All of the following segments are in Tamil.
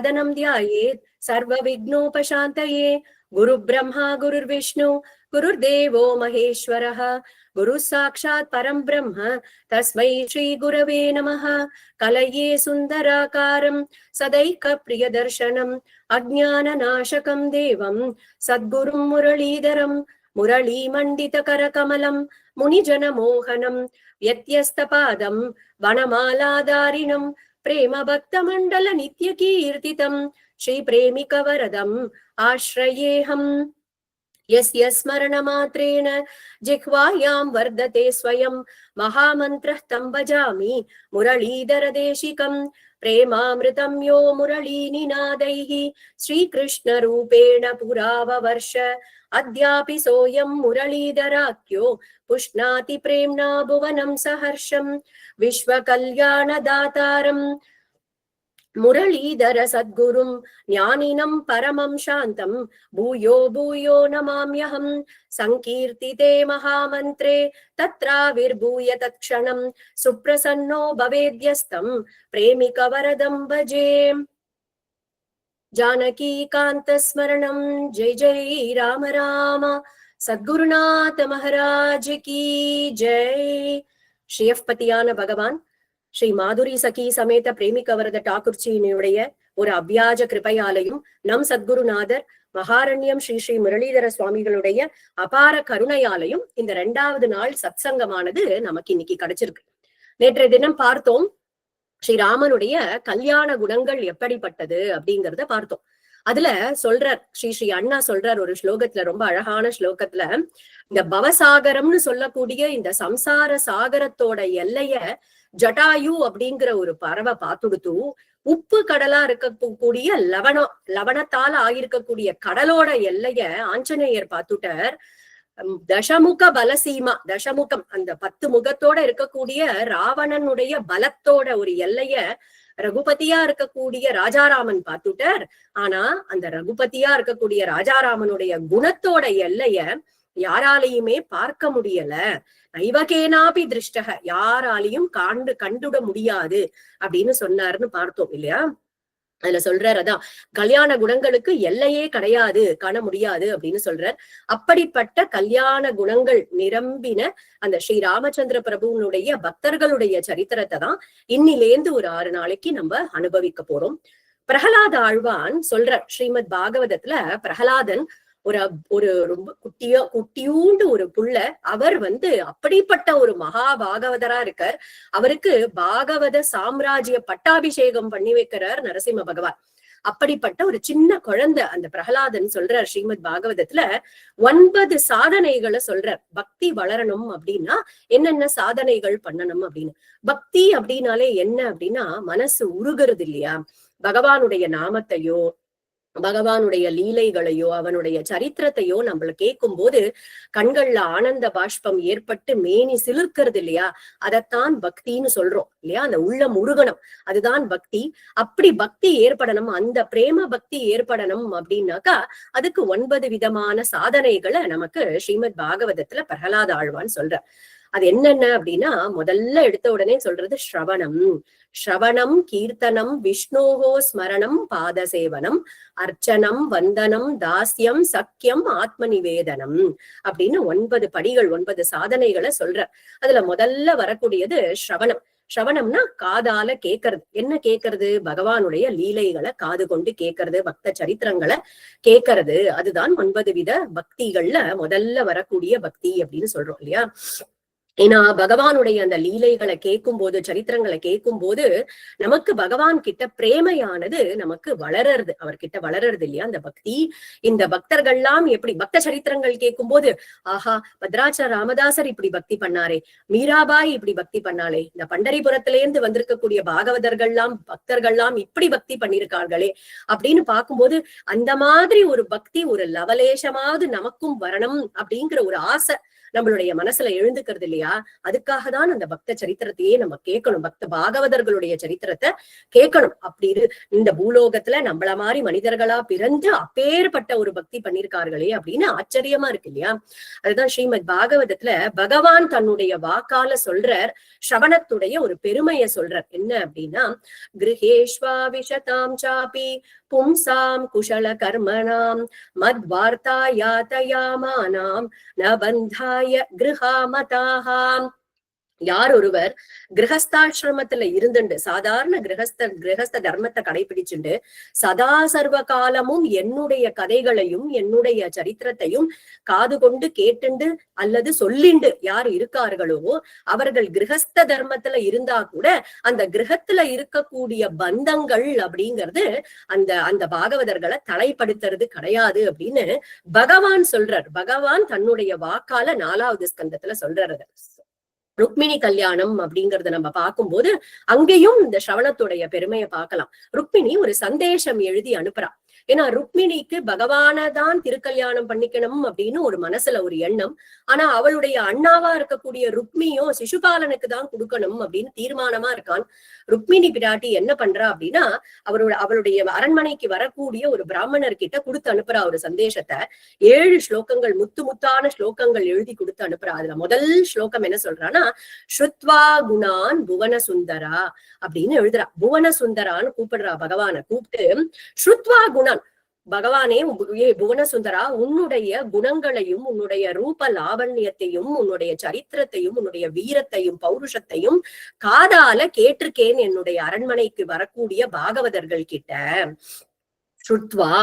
दनं ध्यायेत् सर्वविघ्नोपशान्तये। गुरुब्रह्मा गुरुर्विष्णु गुरुर्देवो महेश्वरः गुरुः साक्षात् परं ब्रह्म तस्मै श्रीगुरवे नमः। कलये सुन्दराकारं सदैकप्रियदर्शनम् अज्ञाननाशकं देवं सद्गुरुं मुरलीधरं मुरलीमण्डितकरकमलं मुनिजनमोहनं व्यत्यस्तपादं वनमालाधारिणं प्रेम भक्तमण्डल नित्यकीर्तितं श्रीप्रेमिकवरदम् आश्रयेऽहम्। यस्य स्मरणमात्रेण जिह्वायां वर्धते स्वयं महामन्त्रः तं भजामि मुरलीधरदेशिकं। प्रेमामृतं यो मुरलीनिनादैः श्रीकृष्णरूपेण पुराववर्ष अद्यापि सोऽयं मुरलीधराख्यो पुष्णाति प्रेम्णा भुवनं सहर्षं। विश्वकल्याणदातारं मुरलीधर सद्गुरुं ज्ञानिनं परमं शान्तं भूयो भूयो नमाम्यहं। संकीर्तिते महामन्त्रे तत्राविर्भूय तत्क्षणं सुप्रसन्नो भवेद्यस्तं प्रेमिकवरदं भजे। जानकीकान्तस्मरणं जय जय राम राम। सद्गुरुनाथ महाराज की जय। ஸ்ரீயப்பதியான பகவான் ஸ்ரீ மாதுரி சகி சமேத பிரேமிகவரத டாக்குர்ச்சியினுடைய ஒரு அவ்வியாஜ கிருபையாலையும் நம் சத்குருநாதர் மகாரண்யம் ஸ்ரீ ஸ்ரீ முரளிதர சுவாமிகளுடைய அபார கருணையாலையும் இந்த 2வது நாள் சத்சங்கமானது நமக்கு இன்னைக்கு கிடைச்சிருக்கு. நேற்றைய தினம் பார்த்தோம் ஸ்ரீராமனுடைய கல்யாண குணங்கள் எப்படிப்பட்டது அப்படிங்கிறத பார்த்தோம். அதுல சொல்றார் ஸ்ரீ ஸ்ரீ அண்ணா சொல்றார் ஒரு ஸ்லோகத்துல, ரொம்ப அழகான ஸ்லோகத்துல, இந்த பவசாகரம்னு சொல்லக்கூடிய இந்த சம்சார சாகரத்தோட எல்லைய ஜட்டாயு அப்படிங்கிற ஒரு பறவை பார்த்துடுத்து உப்பு கடலா இருக்கக்கூடிய லவணத்தால் ஆகியிருக்கக்கூடிய கடலோட எல்லைய ஆஞ்சநேயர் பார்த்துட்டார். தசமுக பலசீமா, தசமுகம் அந்த 10 முகத்தோட இருக்கக்கூடிய ராவணனுடைய பலத்தோட ஒரு எல்லைய ரகுபதியா இருக்கக்கூடிய ராஜாராமன் பார்த்துட்டார். ஆனா அந்த ரகுபதியா இருக்கக்கூடிய ராஜாராமனுடைய குணத்தோட எல்லைய யாராலையுமே பார்க்க முடியல. நைவகேனாபி திருஷ்டக, யாராலையும் கண்டுட முடியாது அப்படின்னு சொன்னாருன்னு பார்த்தோம் இல்லையா? அதுல சொல்றார், அதான் கல்யாண குணங்களுக்கு எல்லையே கிடையாது, காண முடியாது அப்படின்னு சொல்றார். அப்படிப்பட்ட கல்யாண குணங்கள் நிரம்பின அந்த ஸ்ரீ ராமச்சந்திர பிரபுனுடைய பக்தர்களுடைய சரித்திரத்தை தான் இன்னிலேந்து ஒரு 6 நாளைக்கு நம்ம அனுபவிக்க போறோம். பிரகலாத ஆழ்வான் சொல்ற ஸ்ரீமத் பாகவதத்துல பிரகலாதன் ஒரு ரொம்ப குட்டியூண்டு ஒரு புள்ள. அவர் அப்படிப்பட்ட ஒரு மகா பாகவதரா இருக்கார். அவருக்கு பாகவத சாம்ராஜ்ய பட்டாபிஷேகம் பண்ணி வைக்கிறார் நரசிம்ம பகவான். அப்படிப்பட்ட ஒரு சின்ன குழந்தை அந்த பிரகலாதன் சொல்றார் ஸ்ரீமத் பாகவதத்துல 9 சாதனைகளை சொல்றார். பக்தி வளரணும் அப்படின்னா என்னென்ன சாதனைகள் பண்ணணும் அப்படின்னு. பக்தி அப்படின்னாலே என்ன அப்படின்னா மனசு உருகிறது இல்லையா? பகவானுடைய நாமத்தையோ பகவானுடைய லீலைகளையோ அவனுடைய சரித்திரத்தையோ நம்மள கேட்கும் போது கண்கள்ல ஆனந்த பாஷ்பம் ஏற்பட்டு மேனி சிலிர்க்கிறது இல்லையா? அதைத்தான் பக்தின்னு சொல்றோம் இல்லையா? அந்த உள்ளம் உருகணும், அதுதான் பக்தி. அப்படி பக்தி ஏற்படணும், அந்த பிரேம பக்தி ஏற்படணும் அப்படின்னாக்கா அதுக்கு 9 விதமான சாதனைகளை நமக்கு ஸ்ரீமத் பாகவதத்துல பிரகலாத ஆழ்வான் சொல்ற. அது என்னென்ன அப்படின்னா, முதல்ல எடுத்த உடனே சொல்றது ஸ்ரவணம் கீர்த்தனம் விஷ்ணோகோ ஸ்மரணம் பாதசேவனம் அர்ச்சனம் வந்தனம் தாஸ்யம் சக்கியம் ஆத்ம நிவேதனம் அப்படின்னு 9 படிகள் 9 சாதனைகளை சொல்ற. அதுல முதல்ல வரக்கூடியது ஸ்ரவணம். ஸ்ரவணம்னா காதால கேட்கறது. என்ன கேட்கறது? பகவானுடைய லீலைகளை காது கொண்டு கேட்கறது, பக்த சரித்திரங்களை கேட்கறது. அதுதான் 9 வித பக்திகள்ல முதல்ல வரக்கூடிய பக்தி அப்படின்னு சொல்றோம் இல்லையா? ஏன்னா பகவானுடைய அந்த லீலைகளை கேட்கும் போது, சரித்திரங்களை கேட்கும் போது நமக்கு பகவான் கிட்ட பிரேமையானது நமக்கு வளர்றது, அவர்கிட்ட வளர்றது இல்லையா அந்த பக்தி. இந்த பக்தர்கள்லாம் எப்படி பக்த சரித்திரங்கள் கேட்கும் போது, ஆஹா பத்ராச்சல ராமதாசர் இப்படி பக்தி பண்ணாரே, மீராபாய் இப்படி பக்தி பண்ணாலே, இந்த பண்டரிபுரத்திலேருந்து வந்திருக்கக்கூடிய பாகவதர்கள்லாம் பக்தர்கள்லாம் இப்படி பக்தி பண்ணிருக்கார்களே அப்படின்னு பார்க்கும்போது அந்த மாதிரி ஒரு பக்தி ஒரு லவலேசமாவது நமக்கும் வரணும் அப்படிங்கிற ஒரு ஆசை நம்மளுடைய மனசுல எழுந்துக்கிறது இல்லையா? அதுக்காக தான் அந்த பக்த சரித்திரத்தையே நம்ம கேட்கணும். பக்த பாகவதர்களுடைய சரித்திரத்தை கேட்கணும். அப்படி இந்த பூலோகத்துல நம்மள மாதிரி மனிதர்களா பிறந்து அப்பேற்பட்ட ஒரு பக்தி பண்ணிருக்கார்களே அப்படின்னு ஆச்சரியமா இருக்கு இல்லையா? அதுதான் ஸ்ரீமத் பாகவதத்துல பகவான் தன்னுடைய வாக்கால சொல்றார், ஸ்ரவணத்துடைய ஒரு பெருமையை சொல்றார். என்ன அப்படின்னா, கிருஹேஷ்வா விஷதாம் சாபி பும்சாம் குஷல கர்மணாம் மத்வார்த்தா யாதயாமானாம் ந பந்தாய கிருஹாமதாஹாம். யார் ஒருவர் கிரகஸ்தாசிரமத்துல இருந்துண்டு சாதாரண கிரகஸ்த தர்மத்தை கடைபிடிச்சுண்டு சதா சர்வ காலமும் என்னுடைய கதைகளையும் என்னுடைய சரித்திரத்தையும் காது கொண்டு கேட்டுண்டு அல்லது சொல்லிண்டு யார் இருக்கார்களோ அவர்கள் கிரகஸ்த தர்மத்துல இருந்தா கூட அந்த கிரகத்துல இருக்கக்கூடிய பந்தங்கள் அப்படிங்கிறது அந்த அந்த பாகவதர்களை தலைப்படுத்துறது கிடையாது அப்படின்னு பகவான் சொல்றார். பகவான் தன்னுடைய வாக்கால 4வது ஸ்கந்தத்துல சொல்றாரு. ருக்மிணி கல்யாணம் அப்படிங்கறத நம்ம பார்க்கும்போது அங்கேயும் இந்த ஸ்ரவணத்துடைய பெருமையை பார்க்கலாம். ருக்மிணி ஒரு சந்தேஷம் எழுதி அனுப்புறா. ஏன்னா ருக்மிணிக்கு பகவானதான் திருக்கல்யாணம் பண்ணிக்கணும் அப்படின்னு ஒரு மனசுல ஒரு எண்ணம். ஆனா அவளுடைய அண்ணாவா இருக்கக்கூடிய ருக்மியும் சிசுபாலனுக்கு தான் கொடுக்கணும் அப்படின்னு தீர்மானமா இருக்கான். ருக்மிணி பிராட்டி என்ன பண்றா அப்படின்னா, அவளுடைய அரண்மனைக்கு வரக்கூடிய ஒரு பிராமணர் கிட்ட கொடுத்து அனுப்புறா ஒரு சந்தேஷத்தை. 7 ஸ்லோகங்கள், முத்தான ஸ்லோகங்கள் எழுதி கொடுத்து அனுப்புறா. அதுல முதல் ஸ்லோகம் என்ன சொல்றான்னா, ஸ்ருத்வா குணான் புவன சுந்தரா அப்படின்னு எழுதுறா. புவன சுந்தரான்னு கூப்பிடுறா பகவான. கூப்பிட்டு ஸ்ருத்வா குணான், பகவானே புவன சுந்தரா, உன்னுடைய குணங்களையும் உன்னுடைய ரூப லாவண்யத்தையும் உன்னுடைய சரித்திரத்தையும் உன்னுடைய வீரத்தையும் பௌருஷத்தையும் காதால கேட்டிருக்கேன் என்னுடைய அரண்மனைக்கு வரக்கூடிய பாகவதர்கள் கிட்ட. ஸ்ருத்வா,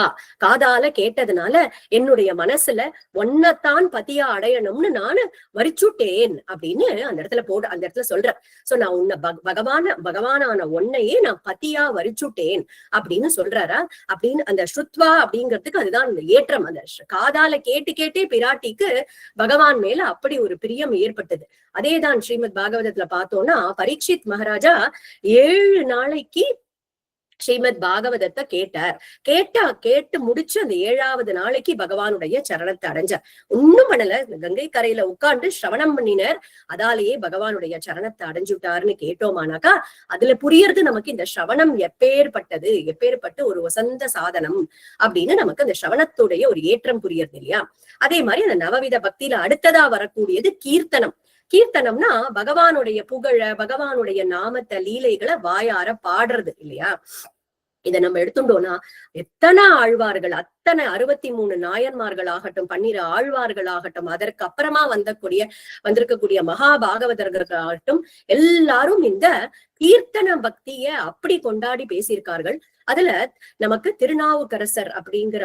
காதால கேட்டதுனால என்னுடைய மனசுல ஒன்னத்தான் பதியா அடையணும்னு நானு வரிச்சுட்டேன் அப்படின்னு அந்த இடத்துல சொல்றேன். சோ நான் உன்னை பகவானான ஒன்னையே நான் பதியா வரிச்சுட்டேன் அப்படின்னு சொல்றாரா. அப்படின்னு அந்த ஸ்ருத்வா அப்படிங்கிறதுக்கு அதுதான் ஏற்றம். அந்த காதால கேட்டே பிராட்டிக்கு பகவான் மேல அப்படி ஒரு பிரியம் ஏற்பட்டது. அதேதான் ஸ்ரீமத் பாகவதத்துல பார்த்தோம்னா, பரீட்சித் மகாராஜா 7 நாளைக்கு ஸ்ரீமத் பாகவதத்தை கேட்டு முடிச்சு அந்த 7வது நாளைக்கு பகவானுடைய சரணத்தை அடைஞ்சார். ஒண்ணும் பண்ணல, கங்கை கரையில உட்கார்ந்து ஸ்ரவணம் பண்ணினர். அதாலேயே பகவானுடைய சரணத்தை அடைஞ்சுட்டாருன்னு கேட்டோமானாக்கா அதுல புரியறது நமக்கு இந்த ஸ்ரவணம் எப்பேற்பட்ட ஒரு வசந்த சாதனம் அப்படின்னு நமக்கு அந்த ஸ்ரவணத்துடைய ஒரு ஏற்றம் புரியறது இல்லையா? அதே மாதிரி அந்த நவவித பக்தியில அடுத்ததா வரக்கூடியது கீர்த்தனம். கீர்த்தனம்னா பகவானுடைய புகழ, பகவானுடைய நாமத்தை, லீலைகளை வாயார பாடுறது இல்லையா? இதை நம்ம எடுத்துட்டோம்னா எத்தனை ஆழ்வார்கள், அத்தனை 63 நாயன்மார்கள் ஆகட்டும், 12 ஆழ்வார்கள் ஆகட்டும், அதற்கு அப்புறமா வந்திருக்கக்கூடிய மகாபாகவதர்களாகட்டும், எல்லாரும் இந்த கீர்த்தன பக்திய அப்படி கொண்டாடி பேசியிருக்கார்கள். அதுல நமக்கு திருநாவுக்கரசர் அப்படிங்கிற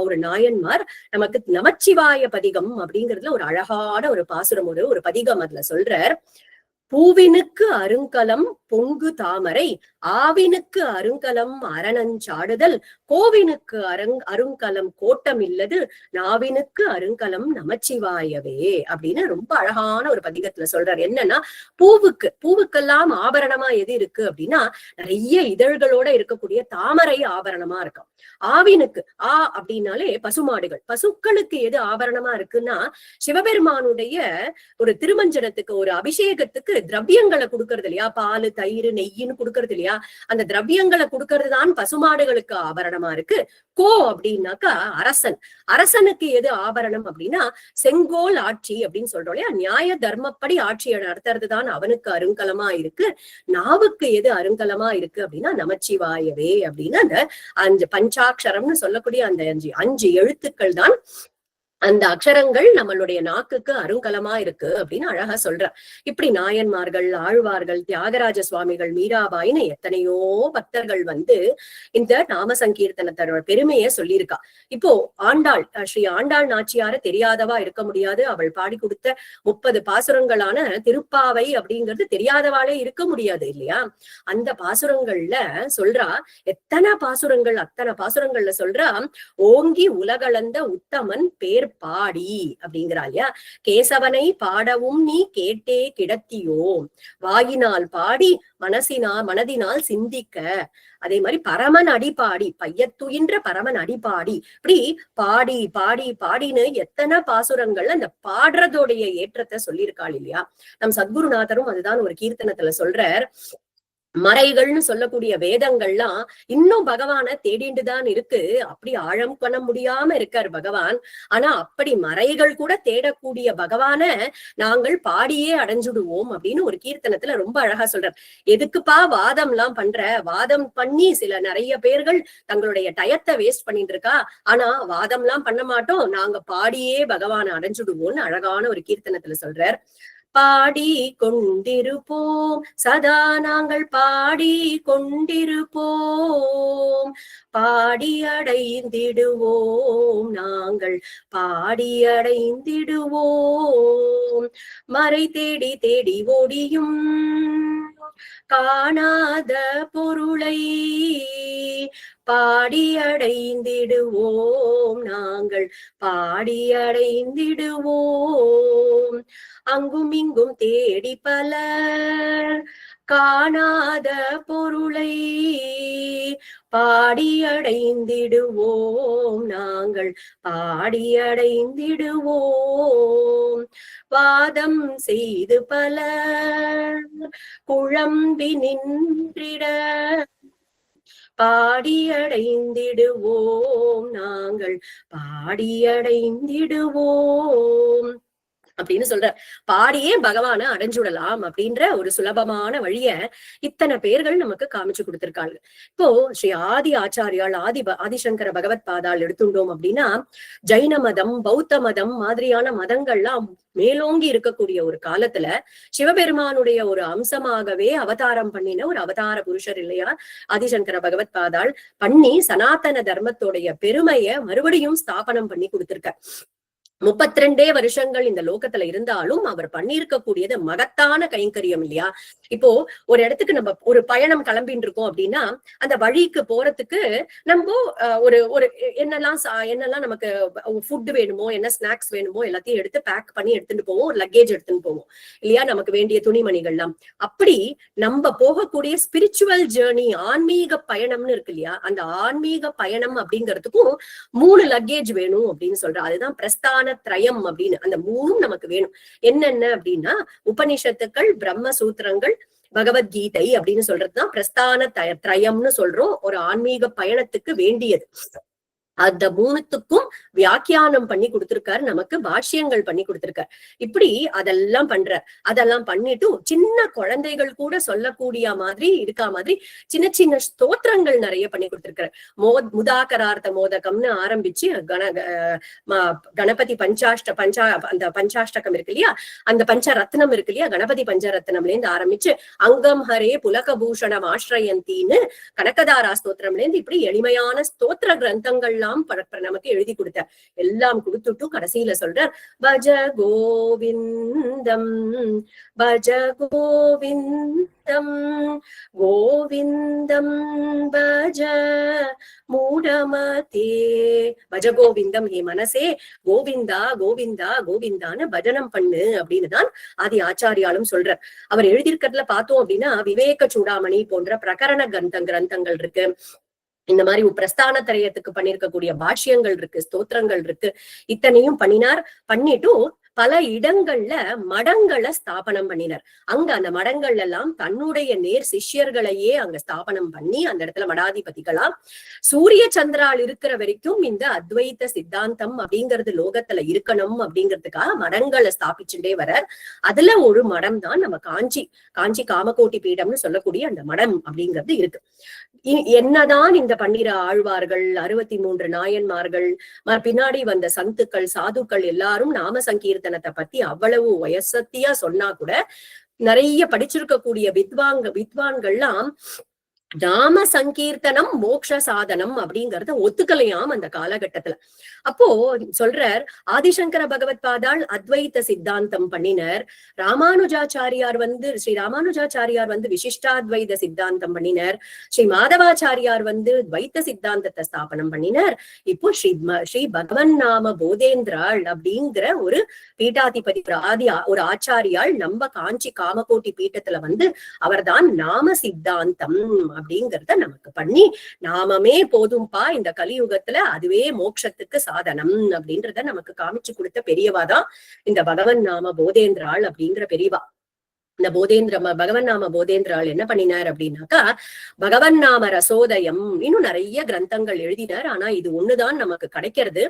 ஒரு நாயன்மார் நமக்கு நமச்சிவாய பதிகம் அப்படிங்கிறதுல ஒரு அழகான ஒரு பாசுரம், ஒரு பதிகம் அதுல சொல்றார். பூவினுக்கு அருங்கலம் பொங்கு தாமரை, ஆவினுக்கு அருங்கலம் அரணஞ்சாடுதல், கோவினுக்கு அருங்கலம் கோட்டம் இல்லது, நாவினுக்கு அருங்கலம் நமச்சிவாயவே அப்படின்னு ரொம்ப அழகான ஒரு பதிகத்துல சொல்றாரு. என்னன்னா, பூவுக்கெல்லாம் ஆபரணமா எது இருக்கு அப்படின்னா நிறைய இதழ்களோட இருக்கக்கூடிய தாமரை ஆபரணமா இருக்கும். ஆவினுக்கு அப்படின்னாலே பசுமாடுகள், பசுக்களுக்கு எது ஆபரணமா இருக்குன்னா சிவபெருமானுடைய ஒரு திருமஞ்சனத்துக்கு, ஒரு அபிஷேகத்துக்கு திரவியங்களை கொடுக்கறது இல்லையா? பால், தயிர், நெய்யின்னு கொடுக்கறது இல்லையா? அந்த திரவியங்களை கொடுக்கறது தான் பசுமாடுகளுக்கு ஆபரணமா இருக்கு. கோ அப்படின்னாக்கா அரசனுக்கு எது ஆபரணம் அப்படின்னா செங்கோல் ஆட்சி அப்படின்னு சொல்றோம் இல்லையா? நியாய தர்மப்படி ஆட்சியை நடத்துறதுதான் அவனுக்கு அருங்கலமா இருக்கு. நாவுக்கு எது அருங்கலமா இருக்கு அப்படின்னா நமச்சிவாயவே அப்படின்னு அந்த பஞ்சாட்சரம்னு சொல்லக்கூடிய அந்த 5 எழுத்துக்கள் தான், அந்த அக்ஷரங்கள் நம்மளுடைய நாக்குக்கு அருங்கலமா இருக்கு அப்படின்னு அழகா சொல்ற. இப்படி நாயன்மார்கள், ஆழ்வார்கள், தியாகராஜ சுவாமிகள், மீராபாயின்னு எத்தனையோ பக்தர்கள் இந்த நாம சங்கீர்த்தனத்தோட பெருமையை சொல்லியிருக்கா. இப்போ ஆண்டாள், ஸ்ரீ ஆண்டாள் நாச்சியார தெரியாதவா இருக்க முடியாது. அவள் பாடி கொடுத்த 30 பாசுரங்களான திருப்பாவை அப்படிங்கிறது தெரியாதவாளே இருக்க முடியாது இல்லையா? அந்த பாசுரங்கள்ல சொல்றா, அத்தனை பாசுரங்கள்ல சொல்றா, ஓங்கி உலகளந்த உத்தமன் பேர் பேர் பாடி அப்படிங்கிறா இல்லையா. கேசவனை பாடவும் நீ கேட்டே கிடத்தியோ, வாயினால் பாடி மனதினால் சிந்திக்க. அதே மாதிரி பரமன் அடிப்பாடி, பையத்துயின்ற பரமன் அடிப்பாடி, இப்படி பாடி பாடி பாடின்னு எத்தனை பாசுரங்கள் அந்த பாடுறதோடைய ஏற்றத்தை சொல்லியிருக்காள் இல்லையா. நம் சத்குருநாதரும் அதுதான் ஒரு கீர்த்தனத்துல சொல்றார். மறைகள்னு சொல்லக்கூடிய வேதங்கள்லாம் இன்னும் பகவான தேடிண்டுதான் இருக்கு. அப்படி ஆழம் பண்ண முடியாம இருக்கார் பகவான். ஆனா அப்படி மறைகள் கூட தேடக்கூடிய பகவான நாங்கள் பாடியே அடைஞ்சுடுவோம் அப்படின்னு ஒரு கீர்த்தனத்துல ரொம்ப அழகா சொல்றார். எதுக்குப்பா வாதம் எல்லாம் பண்ற, வாதம் பண்ணி சில நிறைய பேர்கள் தங்களுடைய டயத்தை வேஸ்ட் பண்ணிட்டு இருக்கா, ஆனா வாதம் எல்லாம் பண்ண மாட்டோம், நாங்க பாடியே பகவான அடைஞ்சுடுவோம்னு அழகான ஒரு கீர்த்தனத்துல சொல்றார். பாடி கொண்டிருப்போம் சதா நாங்கள் பாடி கொண்டிருப்போம், பாடி அடைந்திடுவோம் நாங்கள் பாடி அடைந்திடுவோம், மறை தேடி தேடி ஓடியும் காணாத பொருளை பாடி அடைந்திடுவோம் நாங்கள் பாடி அடைந்திடுவோம், அங்கும் இங்கும் தேடி பல காணாத பொருளை பாடி அடைந்திடுவோம் நாங்கள் பாடி அடைந்திடுவோம், வாதம் செய்து பல குழம்பி நின்றிட பாடி அடைந்திடுவோம் நாங்கள் பாடி அடைந்திடுவோம் அப்படின்னு சொல்ற. பாடியே பகவான அடைஞ்சுடலாம் அப்படின்ற ஒரு சுலபமான வழிய இத்தனை பேர்கள் நமக்கு காமிச்சு கொடுத்திருக்காங்க. இப்போ ஸ்ரீ ஆதி ஆச்சாரியால் ஆதிசங்கர பகவத் பாதால் எடுத்துட்டோம் அப்படின்னா, ஜைன மதம் பௌத்த மதம் மாதிரியான மதங்கள்லாம் மேலோங்கி இருக்கக்கூடிய ஒரு காலத்துல சிவபெருமானுடைய ஒரு அம்சமாகவே அவதாரம் பண்ணின ஒரு அவதார புருஷர் இல்லையா ஆதிசங்கர பகவத் பாதால் பண்ணி சனாதன தர்மத்தோடைய பெருமைய மறுபடியும் ஸ்தாபனம் பண்ணி கொடுத்திருக்க. 32 வருஷங்கள் இந்த லோகத்துல இருந்தாலும் அவர் பண்ணியிருக்கக்கூடியது மகத்தான கைங்கரியம் இல்லையா. இப்போ ஒரு இடத்துக்கு நம்ம ஒரு பயணம் கிளம்பின்னு இருக்கோம் அப்படின்னா, அந்த வழிக்கு போறதுக்கு நம்ம ஒரு ஒரு என்னெல்லாம் நமக்கு ஃபுட் வேணுமோ, என்ன ஸ்நாக்ஸ் வேணுமோ எல்லாத்தையும் எடுத்து பேக் பண்ணி எடுத்துட்டு போவோம், ஒரு லக்கேஜ் எடுத்துட்டு போவோம் இல்லையா, நமக்கு வேண்டிய துணிமணிகள்லாம். அப்படி நம்ம போகக்கூடிய ஸ்பிரிச்சுவல் ஜேர்னி, ஆன்மீக பயணம்னு இருக்கு இல்லையா, அந்த ஆன்மீக பயணம் அப்படிங்கிறதுக்கும் 3 லக்கேஜ் வேணும் அப்படின்னு சொல்ற. அதுதான் பிரஸ்தான திரயம் அப்படின்னு. அந்த 3 நமக்கு வேணும். என்னென்ன அப்படின்னா, உபனிஷத்துக்கள், பிரம்மசூத்திரங்கள், பகவத்கீதை அப்படின்னு சொல்றதுதான் பிரஸ்தான திரயம்னு சொல்றோம். ஒரு ஆன்மீக பயணத்துக்கு வேண்டியது. அந்த 3த்துக்கும் வியாக்கியானம் பண்ணி கொடுத்திருக்காரு, நமக்கு பாஷ்யங்கள் பண்ணி கொடுத்திருக்காரு. இப்படி அதெல்லாம் அதெல்லாம் பண்ணிட்டு சின்ன குழந்தைகள் கூட சொல்லக்கூடிய மாதிரி இருக்கா மாதிரி சின்ன சின்ன ஸ்தோத்திரங்கள் நிறைய பண்ணி கொடுத்திருக்காரு. முதாகரார்த்த மோதகம்னு ஆரம்பிச்சு கணபதி அந்த பஞ்சாஷ்டகம் இருக்கு இல்லையா, அந்த பஞ்சரத்னம் இருக்கு இல்லையா, கணபதி பஞ்சரத்னம்ல இருந்து ஆரம்பிச்சு அங்கம் ஹரே புலகபூஷணம் ஆஸ்ரயந்தின்னு கனகதாரா ஸ்தோத்திரம்ல இருந்து இப்படி எளிமையான ஸ்தோத்திர கிரந்தங்கள் நமக்கு எழுதி கொடுத்த எல்லாம் கொடுத்துட்டு கடைசியில சொல்றார், பஜ கோவிந்தம் பஜ கோவிந்தம் கோவிந்தம் பஜ மூடமதே. பஜ கோவிந்தம், ஹே மனசே கோவிந்தா கோவிந்தா கோவிந்தான்னு பஜனம் பண்ணு அப்படின்னு தான் ஆதி ஆச்சாரியாலும் சொல்றார். அவர் எழுதியிருக்கிறதுல பார்த்தோம் அப்படின்னா, விவேக சூடாமணி போன்ற பிரகரண கிரந்தங்கள் இருக்கு. இந்த மாதிரி பிரஸ்தான திரயத்துக்கு பண்ணிருக்கக்கூடிய பாஷ்யங்கள் இருக்கு, ஸ்தோத்திரங்கள் இருக்கு. இத்தனையும் பண்ணிட்டு பல இடங்கள்ல மடங்களை ஸ்தாபனம் பண்ணினார். அங்க அந்த மடங்கள் எல்லாம் தன்னுடைய நேர் சிஷ்யர்களையே அங்க ஸ்தாபனம் பண்ணி அந்த இடத்துல மடாதிபதிகளா சூரிய சந்திரால் இருக்கிற வரைக்கும் இந்த அத்வைத சித்தாந்தம் அப்படிங்கிறது லோகத்துல இருக்கணும் அப்படிங்கிறதுக்காக மடங்களை ஸ்தாபிச்சுட்டே வரார். அதுல ஒரு மடம் தான் நம்ம காஞ்சி காமகோட்டி பீடம்னு சொல்லக்கூடிய அந்த மடம் அப்படிங்கிறது இருக்கு. என்னதான் இந்த 12 ஆழ்வார்கள், 63 நாயன்மார்கள், பின்னாடி வந்த சந்துக்கள், சாதுக்கள் எல்லாரும் நாம சங்கீர்த்தனத்தை பத்தி அவ்வளவு வயசத்தியா சொன்னா கூட நிறைய படிச்சிருக்கக்கூடிய வித்வான்கள்லாம் நாம சங்கீர்த்தனம் மோக்ஷ சாதனம் அப்படிங்கறத ஒத்துக்கலையாம் அந்த காலகட்டத்துல. அப்போ சொல்றார், ஆதிசங்கர பகவத் பாதாள் அத்வைத சித்தாந்தம் பண்ணினர், ராமானுஜாச்சாரியார் ஸ்ரீ ராமானுஜாச்சாரியார் விசிஷ்டாத்வைத சித்தாந்தம் பண்ணினர், ஸ்ரீ மாதவாச்சாரியார் துவைத்த சித்தாந்தத்தை ஸ்தாபனம் பண்ணினர். இப்போ ஸ்ரீ பகவன் நாம போதேந்திராள் அப்படிங்கிற ஒரு பீட்டாதிபதி ஒரு ஆச்சாரியால் நம்ம காஞ்சி காமகோட்டி பீட்டத்துல அவர்தான் நாம சித்தாந்தம் அப்படிங்கறத நமக்கு பண்ணி, நாமமே போதும்பா இந்த கலியுகத்துல, அதுவே மோட்சத்துக்கு சாதனம் அப்படின்றத நமக்கு காமிச்சு கொடுத்த பெரியவாதான் இந்த பகவன் நாம போதேந்திராள் அப்படிங்கிற பெரியவா. இந்த பகவன் நாம போதேந்திராள் என்ன பண்ணினார் அப்படின்னாக்கா, பகவன் நாம ரசோதயம் இன்னும் நிறைய கிரந்தங்கள் எழுதினார். ஆனா இது ஒண்ணுதான் நமக்கு கிடைக்கிறது.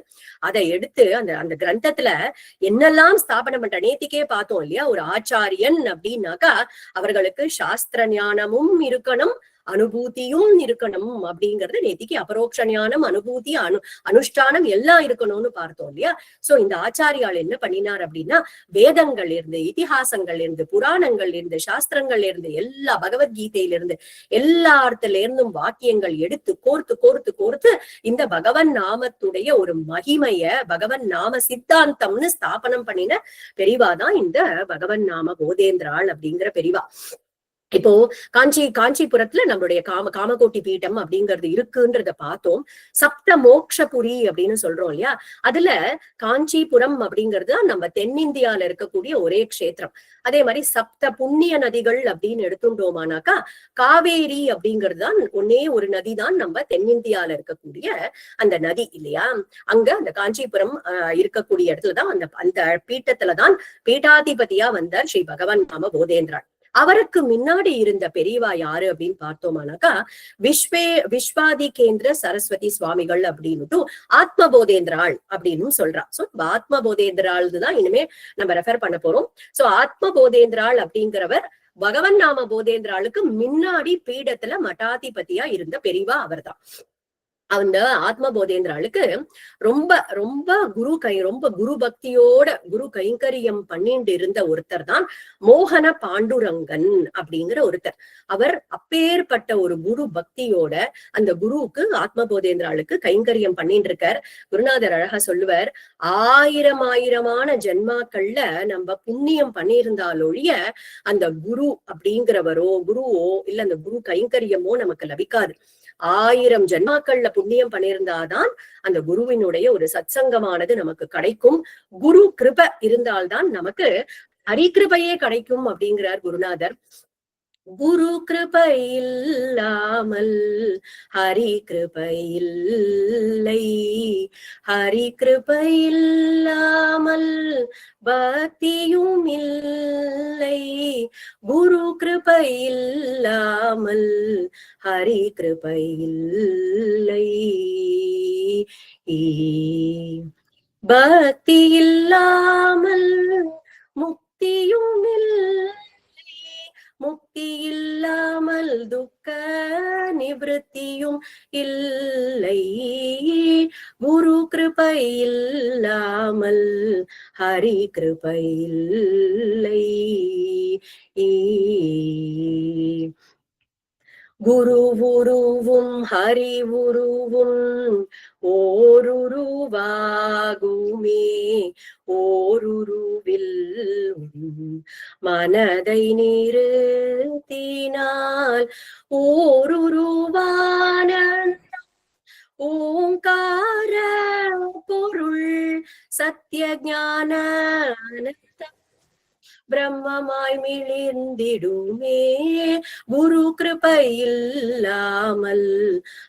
அதை எடுத்து அந்த கிரந்தத்துல என்னெல்லாம் ஸ்தாபனம் பண்ற, நேத்திக்கே பார்த்தோம் இல்லையா, ஒரு ஆச்சாரியன் அப்படின்னாக்கா அவர்களுக்கு சாஸ்திர ஞானமும் இருக்கணும், அனுபூதியும் இருக்கணும் அப்படிங்கறது நேத்திக்கு அபரோக்ஷ ஞானம், அனுபூதி, அனுஷ்டானம் எல்லாம் இருக்கணும்னு பார்த்தோம் இல்லையா. சோ இந்த ஆச்சாரியால் என்ன பண்ணினார் அப்படின்னா, வேதங்கள் இருந்து, இதிகாசங்கள் இருந்து, புராணங்கள் இருந்து, சாஸ்திரங்கள் இருந்து, எல்லா பகவத்கீதையிலிருந்து எல்லாத்துல இருந்தும் வாக்கியங்கள் எடுத்து கோர்த்து கோர்த்து கோர்த்து இந்த பகவன் நாமத்துடைய ஒரு மகிமைய, பகவன் நாம சித்தாந்தம்னு ஸ்தாபனம் பண்ணின பெரிவாதான் இந்த பகவன் நாம போதேந்திராள் அப்படிங்கிற பெரிவா. இப்போ காஞ்சிபுரத்துல நம்மளுடைய காமகோட்டி பீட்டம் அப்படிங்கிறது இருக்குன்றத பார்த்தோம். சப்த மோக்ஷபுரி அப்படின்னு சொல்றோம் இல்லையா, அதுல காஞ்சிபுரம் அப்படிங்கிறது நம்ம தென்னிந்தியால இருக்கக்கூடிய ஒரே க்ஷேத்திரம். அதே மாதிரி சப்த புண்ணிய நதிகள் அப்படின்னு எடுத்துட்டோமானாக்கா, காவேரி அப்படிங்கிறது தான் ஒன்னே ஒரு நதி தான் நம்ம தென்னிந்தியால இருக்கக்கூடிய அந்த நதி இல்லையா. அங்க அந்த காஞ்சிபுரம் இருக்கக்கூடிய இடத்துலதான் அந்த பீட்டத்துலதான் பீட்டாதிபதியா வந்தார் ஸ்ரீ பகவன் நாம போதேந்திராள். அவருக்கு முன்னாடி இருந்த பெரியவா யாரு அப்படின்னு பார்த்தோமானாக்கா, விஸ்வாதி கேந்திர சரஸ்வதி சுவாமிகள் அப்படின்னு ஆத்ம போதேந்திராள் அப்படின்னு சொல்றா. சோ ஆத்ம போதேந்திராள் தான் இனிமே நம்ம ரெஃபர் பண்ண போறோம். சோ ஆத்ம போதேந்திராள் அப்படிங்கிறவர் பகவன் நாம போதேந்திராளுக்கு முன்னாடி பீடத்துல மட்டாதிபதியா இருந்த பெரியவா அவர்தான். அந்த ஆத்ம போதேந்திராளுக்கு ரொம்ப ரொம்ப குரு பக்தியோட குரு கைங்கரியம் பண்ணிட்டு இருந்த ஒருத்தர் தான் மோகன பாண்டுரங்கன் அப்படிங்கிற ஒருத்தர். அவர் அப்பேற்பட்ட ஒரு குரு பக்தியோட அந்த குருவுக்கு ஆத்ம போதேந்திராளுக்கு கைங்கரியம் பண்ணிட்டு இருக்கார். குருநாதர் அழகா சொல்லுவார், ஆயிரமான ஜென்மாக்கள்ல நம்ம புண்ணியம் பண்ணியிருந்தாலொழிய அந்த குரு அப்படிங்கிறவரோ குருவோ இல்ல அந்த குரு கைங்கரியமோ நமக்கு லபிக்காது. 1000 ஜென்மாக்கள்ல புண்ணியம் பண்ணியிருந்தாதான் அந்த குருவினுடைய ஒரு சத்சங்கமானது நமக்கு கிடைக்கும். குரு கிருபை இருந்தால்தான் நமக்கு ஹரிகிருபையே கிடைக்கும் அப்படிங்கிறார் குருநாதர். குரு கிருபை இல்லாமல் ஹரி கிருபை இல்லை, ஹரி கிருபை இல்லாமல் பக்தியும் இல்லை, குரு கிருபை இல்லாமல் ஹரி கிருபை இல்லை, பக்தி இல்லாமல் முக்தியும் இல்லை, முக்தி இல்லாமல் துக்க நிவೃத்தியும் இல்லை, குரு கிருபை இல்லாமல் ஹரி கிருபை இல்லை. குரு உருவும் ஹரி உருவும் ஓருருவாகுமே, ஓருருவில் மனதை நிறுத்தினால் ஓருருவான ஓங்கார பொருள் சத்திய ஞான பிரம்மமாய் மிளிர்ந்திடுமே, குரு கிருபை இல்லாமல்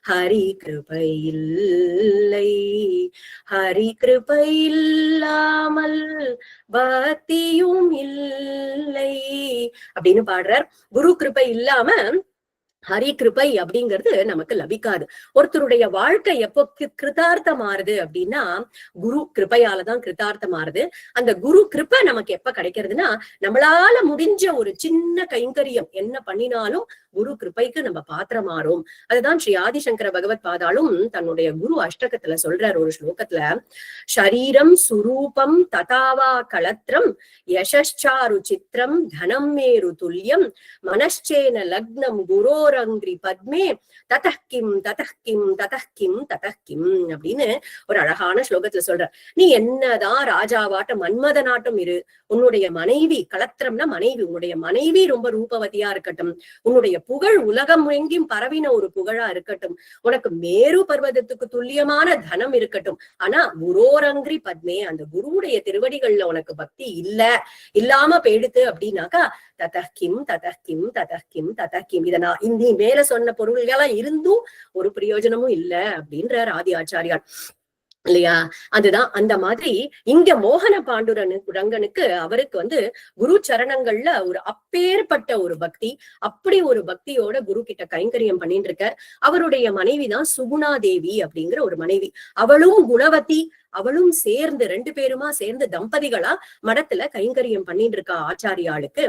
ஹரி கிருபை இல்லை, ஹரி கிருபை இல்லாமல் பக்தியும் இல்லை அப்படின்னு பாடுறார். குரு கிருபை இல்லாம ஹரி கிருபை அப்படிங்கிறது நமக்கு லபிக்காது. ஒருத்தருடைய வாழ்க்கை எப்போ கிருதார்த்தம் ஆறுது அப்படின்னா குரு கிருபையாலதான் கிருதார்த்தம் ஆறுது. அந்த குரு கிருபை நமக்கு எப்ப கிடைக்கிறதுனா, நம்மளால முடிஞ்ச ஒரு சின்ன கைங்கரியம் என்ன பண்ணினாலும் குரு கிருபைக்கு நம்ம பாத்திரம் மாறும். அதுதான் ஸ்ரீ ஆதிசங்கர பகவத் பாதாலும் தன்னுடைய குரு அஷ்டகத்துல சொல்றார் ஒரு ஸ்லோகத்துல, ஷரீரம் சுரூபம் ததாவா களத்ரம் யசாரு சித்திரம் தனம் மேரு துல்லியம் மனச்சேன லக்னம் குரோர குரோரங்கிரி பத்மே ததஹ்கிம் ததஹ்கிம் ததஹ்கிம் ததஹ்கிம் அப்படின்னு ஒரு அழகான ஸ்லோகத்துல சொல்ற. நீ என்னதான் ராஜாவாட்டம் மன்மத நாட்டம் இரு, உன்னுடைய மனைவி களத்திரம்னா மனைவி, உன்னுடைய மனைவி ரொம்ப ரூபவதியா இருக்கட்டும், உன்னுடைய புகழ் உலகம் எங்கேயும் பரவின ஒரு புகழா இருக்கட்டும், உனக்கு மேரு பர்வதத்துக்கு துல்லியமான தனம் இருக்கட்டும், ஆனா குரோரங்கிரி பத்மே அந்த குருவுடைய திருவடிகள்ல உனக்கு பக்தி இல்லாம போயிடுத்து அப்படின்னாக்கா ததஹ்கிம் ததஹ்கிம் ததஹ்கிம் ததஹ்கிம். இத நான் இந்த மேல சொன்ன பொருள்களா இருந்தும் ஒரு பிரயோஜனமும் இல்ல அப்படின்ற ஆதி ஆச்சாரியார் இல்லையா? அதுதான் அந்த மாதிரி இங்க மோகன பாண்டுரங்கனுக்கு அவருக்கு குரு சரணங்கள்ல ஒரு அப்பேற்பட்ட ஒரு பக்தி, அப்படி ஒரு பக்தியோட குரு கிட்ட கைங்கரியம் பண்ணிட்டு இருக்கார். அவருடைய மனைவிதான் சுகுணா தேவி அப்படிங்கிற ஒரு மனைவி. அவளும் குணவதி, அவளும் சேர்ந்து 2 பேருமா சேர்ந்து தம்பதிகளா மடத்துல கைங்கரியம் பண்ணிட்டு இருக்கா ஆச்சாரியாளுக்கு.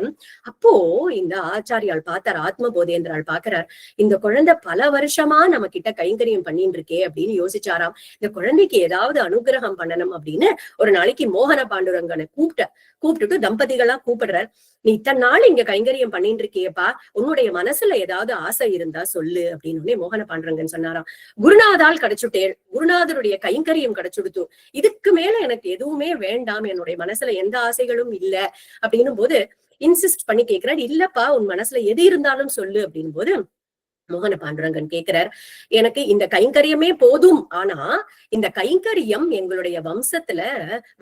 அப்போ இந்த ஆச்சாரியால் பார்த்தார், ஆத்ம போதேந்திரால் பாக்குறார், இந்த குழந்தை பல வருஷமா நம்ம கிட்ட கைங்கரியம் பண்ணிட்டு இருக்கே அப்படின்னு யோசிச்சாராம். இந்த குழந்தைக்கு ஏதாவது அனுகிரகம் பண்ணணும் அப்படின்னு ஒரு நாளைக்கு மோகன பாண்டுரங்கனை கூப்பிட்டுட்டு தம்பதிகளா கூப்பிடுறார். நீ இத்தனை நாள் இங்க கைங்கரியம் பண்ணிட்டு இருக்கியப்பா, உன்னுடைய மனசுல ஏதாவது ஆசை இருந்தா சொல்லு அப்படின்னு மோகன பாண்டுரங்கன் சொன்னாராம். குருநாதால் கிடைச்சுட்டேன், குருநாதருடைய கைங்கரியம் கிடைச்சுடுத்து, இதுக்கு மேல எனக்கு எதுவுமே வேண்டாம், என்னுடைய மனசுல எந்த ஆசைகளும் இல்ல அப்படின்னும் போது இன்சிஸ்ட் பண்ணி கேட்கிறார். இல்லப்பா உன் மனசுல எது இருந்தாலும் சொல்லு அப்படின்னும் போது மோகன பாண்டுரங்கன் கேட்கிறார், எனக்கு இந்த கைங்கரியமே போதும், ஆனா இந்த கைங்கரியம் எங்களுடைய வம்சத்துல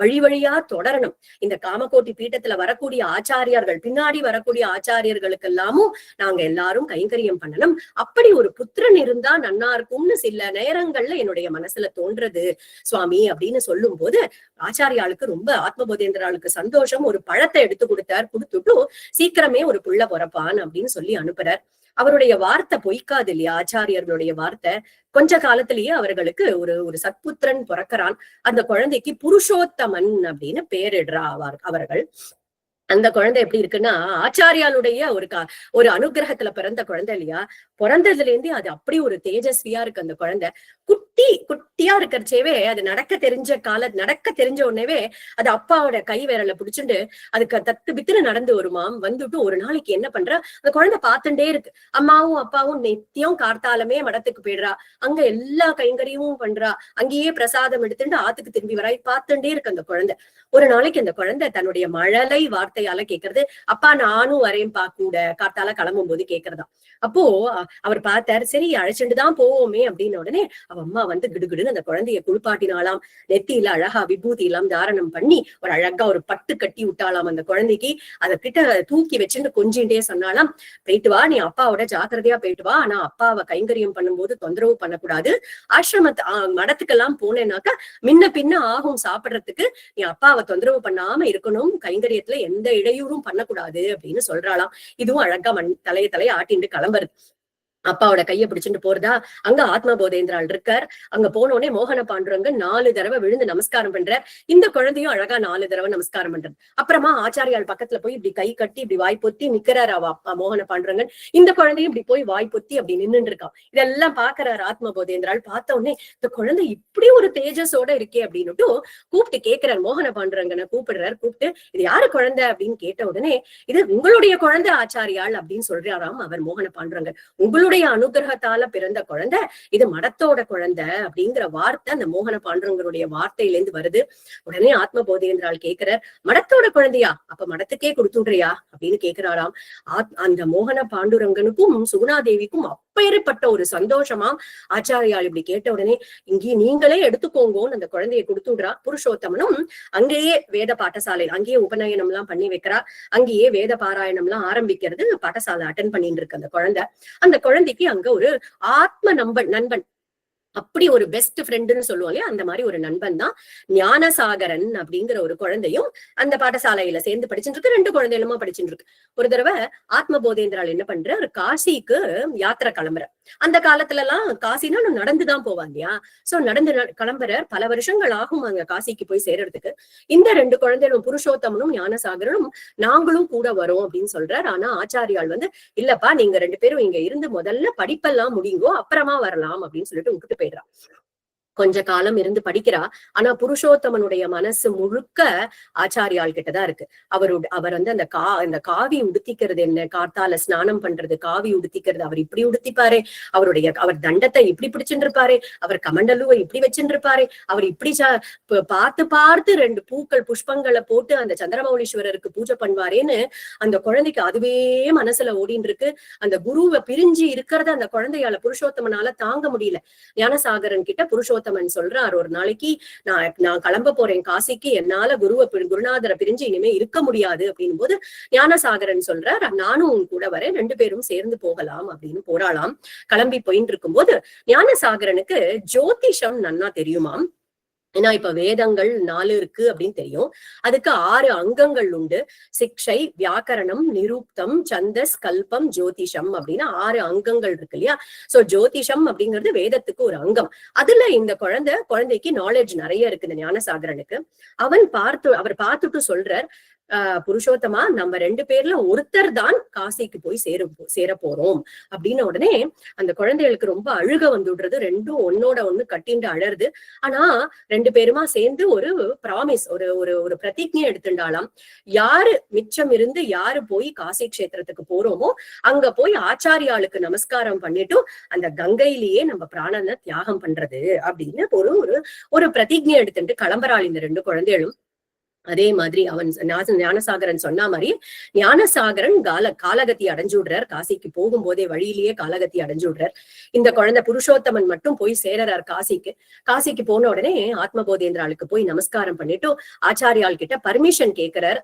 வழி வழியா தொடரணும். இந்த காமகோட்டி பீட்டத்துல வரக்கூடிய ஆச்சாரியார்கள், பின்னாடி வரக்கூடிய ஆச்சாரியர்களுக்கு எல்லாமும் நாங்க எல்லாரும் கைங்கரியம் பண்ணணும். அப்படி ஒரு புத்திரன் இருந்தா நன்னா இருக்கும்னு சில நேரங்கள்ல என்னுடைய மனசுல தோன்றது சுவாமி அப்படின்னு சொல்லும் போது ஆச்சாரியாளுக்கு ரொம்ப ஆத்மபோதேந்திராளுக்கு சந்தோஷம். ஒரு பழத்தை எடுத்து கொடுத்துட்டு சீக்கிரமே ஒரு புள்ள பொறப்பான் அப்படின்னு சொல்லி அனுப்புறார். அவருடைய வார்த்தை பொய்க்காது இல்லையா? ஆச்சாரியர்களுடைய வார்த்தை. கொஞ்ச காலத்திலேயே அவர்களுக்கு ஒரு சத்புத்திரன் பிறக்கிறான். அந்த குழந்தைக்கு புருஷோத்தமன் அப்படின்னு பேரிடுறா அவர்கள். அந்த குழந்தை எப்படி இருக்குன்னா ஆச்சாரியாளுடைய ஒரு அனுகிரகத்துல பிறந்த குழந்தை இல்லையா? பிறந்ததுல இருந்தே அது அப்படி ஒரு தேஜஸ்வியா இருக்கு அந்த குழந்தை. குட்டியா இருக்கிறச்சேவே அது நடக்க தெரிஞ்ச உடனேவே அது அப்பாவோட கை விரல பிடிச்சுட்டு அதுக்கு தத்து பித்துன்னு நடந்து வருமாம். வந்துட்டு ஒரு நாளைக்கு என்ன பண்றா, அந்த குழந்தை பார்த்துட்டே இருக்கு. அம்மாவும் அப்பாவும் நித்தியம் கார்த்தாலமே மடத்துக்கு போயிடுறா, அங்க எல்லா கைங்கரியமும் பண்றா, அங்கேயே பிரசாதம் எடுத்துட்டு ஆத்துக்கு திரும்பி வராய் பார்த்துட்டே இருக்கு அந்த குழந்தை. ஒரு நாளைக்கு அந்த குழந்தை தன்னுடைய மழலை வார்த்தையால கேக்குறது, அப்பா நானும் வரேன்பா கூட, கார்த்தால கிளம்பும் போது கேக்குறதா. அப்போ அவர் பார்த்தாரு, சரி அழைச்சிட்டுதான் போவோமே அப்படின்னு. உடனே அவ அம்மா கிடுகிடுன்னு அந்த குழந்தைய குளிப்பாட்டினாலாம். நெத்தியில அழகா விபூதி எல்லாம் தாரணம் பண்ணி ஒரு அழகா ஒரு பட்டு கட்டி விட்டாலாம் அந்த குழந்தைக்கு. அதை கிட்ட தூக்கி வச்சுட்டு கொஞ்சின்டே சொன்னாலாம், போயிட்டு வா, நீ அப்பாவோட ஜாக்கிரதையா போயிட்டு வா, ஆனா அப்பாவை கைங்கரியம் பண்ணும்போது தொந்தரவு பண்ணக்கூடாது. மடத்துக்கெல்லாம் போனேன்னாக்கா முன்ன பின்ன ஆகும் சாப்பிடுறதுக்கு, நீ அப்பாவை தொந்தரவு பண்ணாம இருக்கணும், கைங்கரியத்துல எந்த இடையூறும் பண்ணக்கூடாது அப்படின்னு சொல்றாளாம். இதுவும் அழகா தலைய ஆட்டிண்டு கிளம்புறது. அப்பாவோட கையை பிடிச்சிட்டு போறதா. அங்க ஆத்ம போதேந்திரால் இருக்கார். அங்க போனோடனே மோகன பாண்டுரங்கன் 4 தடவை விழுந்து நமஸ்காரம் பண்றார். இந்த குழந்தையும் அழகா 4 தடவை நமஸ்காரம் பண்றது. அப்புறமா ஆச்சாரியால் பக்கத்துல போய் இப்படி கை கட்டி இப்படி வாய் பொத்தி நிக்கிறார் அவ அப்பா மோகன பாண்டுரங்கன். இந்த குழந்தையும் இப்படி போய் வாய் பொத்தி அப்படி நின்னுட்டு இருக்கான். இதெல்லாம் பாக்குறாரு ஆத்ம போதேந்திரால். பார்த்த உடனே இந்த குழந்தை இப்படி ஒரு தேஜஸோட இருக்கே அப்படின்னுட்டு கூப்பிட்டு கேட்கிறார். மோகன பாண்டுரங்கனை கூப்பிட்டு இது யாரு குழந்தை அப்படின்னு கேட்ட உடனே இது உங்களுடைய குழந்தை ஆச்சாரியால் அப்படின்னு சொல்றாராம் அவர் மோகன பாண்டுரங்கன். உங்களுடைய அனுகிரகத்தால பிறந்த குழந்தை, இது மடத்தோட குழந்தை அப்படிங்கிற வார்த்தை அந்த மோகன பாண்டுரங்கருடைய வார்த்தையிலேருந்து வருது. உடனே ஆத்ம போதேந்திரால் கேட்கிறார், மடத்தோட குழந்தையா, அப்ப மடத்துக்கே கொடுத்துடுறியா அப்படின்னு கேட்கிறாராம். அந்த மோகன பாண்டுரங்கனுக்கும் சுகுணாதேவிக்கும் அப்பேற்பட்ட ஒரு சந்தோஷமாம். ஆச்சாரியால் இப்படி கேட்ட உடனே இங்கே நீங்களே எடுத்துக்கோங்கன்னு அந்த குழந்தைய கொடுத்துடுறா. புருஷோத்தமனும் அங்கேயே வேத பாடசாலை, அங்கேயே உபநயனம் எல்லாம் பண்ணி வைக்கிறா. அங்கேயே வேத பாராயணம் எல்லாம் ஆரம்பிக்கிறது. பாடசாலை அட்டன் பண்ணிட்டு இருக்கு அந்த குழந்தை. அந்த குழந்தைக்கு அங்க ஒரு ஆத்ம நண்பன், அப்படி ஒரு பெஸ்ட் ஃப்ரெண்டுன்னு சொல்லுவோம் இல்லையா, அந்த மாதிரி ஒரு நண்பன் தான் ஞானசாகரன் அப்படிங்கிற ஒரு குழந்தையும் அந்த பாடசாலையில சேர்ந்து படிச்சுட்டு இருக்கு. 2 குழந்தைகளுமா படிச்சுட்டு இருக்கு. ஒரு தடவை ஆத்ம போதேந்திரால் என்ன பண்ற, ஒரு காசிக்கு யாத்திரை கிளம்புற. அந்த காலத்துல எல்லாம் காசினா நடந்துதான் போவான் இல்லையா. சோ நடந்து கிளம்புற, பல வருஷங்கள் ஆகும் அங்க காசிக்கு போய் சேர்றதுக்கு. இந்த 2 குழந்தைகளும் புருஷோத்தமனும் ஞானசாகரனும் நாங்களும் கூட வரோம் அப்படின்னு சொல்றாரு. ஆனா ஆச்சாரியால் இல்லப்பா, நீங்க 2 பேரும் இங்க இருந்து முதல்ல படிப்பெல்லாம் முடிங்கோ, அப்புறமா வரலாம் அப்படின்னு சொல்லிட்டு விட்டுட்டு போயிடுறான். கொஞ்ச காலம் இருந்து படிக்கிறா. ஆனா புருஷோத்தமனுடைய மனசு முழுக்க ஆச்சாரியால் கிட்டதான் இருக்கு. அவர் வந்து அந்த காவி உடுத்திக்கிறது என்ன, காத்தால ஸ்நானம் பண்றது, காவி உடுத்திக்கிறது, அவர் இப்படி உடுத்திப்பாரு, அவர் தண்டத்தை இப்படி பிடிச்சுட்டு இருப்பாரு, அவர் கமண்டலுவை இப்படி வச்சுட்டு இருப்பாரு, அவர் இப்படி பார்த்து பார்த்து 2 பூக்கள் புஷ்பங்களை போட்டு அந்த சந்திரமௌலீஸ்வரருக்கு பூஜை பண்ணுவாரேன்னு அந்த குழந்தைக்கு அதுவே மனசுல ஓடின்னு இருக்கு. அந்த குருவை பிரிஞ்சு இருக்கிறத அந்த குழந்தையால புருஷோத்தமனால தாங்க முடியல. ஞானசாகரன் கிட்ட புருஷோத்தமன் சொல்றார், ஒரு நாளைக்கு நான் கிளம்ப போறேன் காசிக்கு, என்னால குருநாதரை பிரிஞ்சு இனிமே இருக்க முடியாது அப்படின்னும் போது ஞானசாகரன் சொல்றார், நானும் உன் கூட வரேன், 2 பேரும் சேர்ந்து போகலாம் அப்படின்னு போராளாம். கிளம்பி போயிட்டு இருக்கும் போது ஞானசாகரனுக்கு ஜோதிஷம் நன்னா தெரியுமாம். ஏன்னா இப்ப வேதங்கள் 4 இருக்கு அப்படின்னு தெரியும். அதுக்கு 6 அங்கங்கள் உண்டு. சிக்ஷை, வியாக்கரணம், நிருப்தம், சந்தஸ், கல்பம், ஜோதிஷம் அப்படின்னு 6 அங்கங்கள் இருக்கு இல்லையா. சோ ஜோதிஷம் அப்படிங்கிறது வேதத்துக்கு ஒரு அங்கம். அதுல இந்த குழந்தைக்கு நாலேஜ் நிறைய இருக்கு இந்த ஞானசாகரனுக்கு. அவர் பார்த்துட்டு சொல்றார், புருஷோத்தமா, நம்ம 2 பேர்ல ஒருத்தர் தான் காசிக்கு போய் சேர போறோம் அப்படின்ன உடனே அந்த குழந்தைகளுக்கு ரொம்ப அழுக வந்துடுறது. 2ம் ஒன்னோட ஒண்ணு கட்டிண்டு அழறது. ஆனா 2 பேருமா சேர்ந்து ஒரு பிராமிஸ், ஒரு பிரதிஜ்ஞை எடுத்துட்டாலாம். யாரு மிச்சம் இருந்து யாரு போய் காசி கஷேத்திரத்துக்கு போறோமோ அங்க போய் ஆச்சாரியாளுக்கு நமஸ்காரம் பண்ணிட்டு அந்த கங்கையிலேயே நம்ம பிராணனை தியாகம் பண்றது அப்படின்னு ஒரு பிரதிஜ்ஞை எடுத்துட்டு கிளம்புறாள் இந்த 2 குழந்தைகளும். அதே மாதிரி ஞானசாகரன் சொன்ன மாதிரி ஞானசாகரன் காலகத்தி அடைஞ்சு விடுறார். காசிக்கு போகும்போதே வழியிலேயே காலகத்தி அடைஞ்சு விடுறார். இந்த குழந்தை புருஷோத்தமன் மட்டும் போய் சேரறார் காசிக்கு போன உடனே ஆத்மபோதேந்திராளுக்கு போய் நமஸ்காரம் பண்ணிட்டு ஆச்சாரியால் கிட்ட பர்மிஷன் கேட்கிறார்.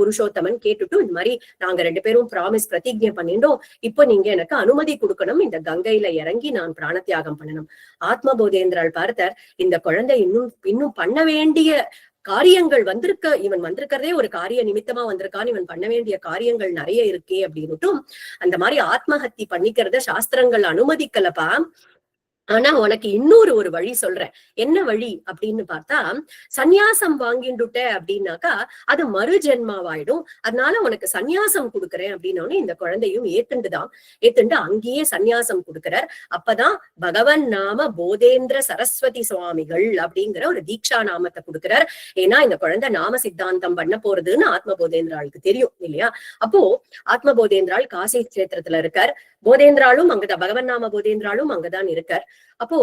புருஷோத்தமன் கேட்டுட்டு, இந்த மாதிரி நாங்க 2 பேரும் பிராமிஸ் பிரதிஜ்ஞை பண்ணிட்டோம், இப்போ நீங்க எனக்கு அனுமதி கொடுக்கணும், இந்த கங்கையில இறங்கி நான் பிராணத்தியாகம் பண்ணணும். ஆத்மபோதேந்திராள் பார்த்தார், இந்த குழந்தை இன்னும் பண்ண வேண்டிய காரியங்கள் இவன் வந்திருக்கிறதே ஒரு காரிய நிமித்தமா வந்திருக்கான், இவன் பண்ண வேண்டிய காரியங்கள் நிறைய இருக்கே அப்படின்னுட்டும் அந்த மாதிரி ஆத்மஹத்தி பண்ணிக்கிறத சாஸ்திரங்கள் அனுமதிக்கலப்பா. ஆனா உனக்கு இன்னொரு வழி சொல்றேன். என்ன வழி அப்படின்னு பார்த்தா, சந்நியாசம் வாங்கிண்டுட்ட அப்படின்னாக்கா அது மறு ஜென்மாவாயிடும், அதனால உனக்கு சந்நியாசம் கொடுக்குறேன் அப்படின்னோடனே இந்த குழந்தையும் ஏத்துண்டு அங்கேயே சந்நியாசம் கொடுக்கிறார். அப்பதான் பகவன் நாம போதேந்திர சரஸ்வதி சுவாமிகள் அப்படிங்கிற ஒரு தீட்சா நாமத்தை கொடுக்கிறார். ஏன்னா இந்த குழந்தை நாம சித்தாந்தம் பண்ண போறதுன்னு ஆத்மபோதேந்திராளுக்கு தெரியும் இல்லையா. அப்போ ஆத்மபோதேந்திராள் காசி கஷேத்திரத்துல இருக்கார். போதேந்திராலும் அங்கதான், பகவன் நாம போதேந்திராலும் அங்கதான் இருக்கார். அப்போ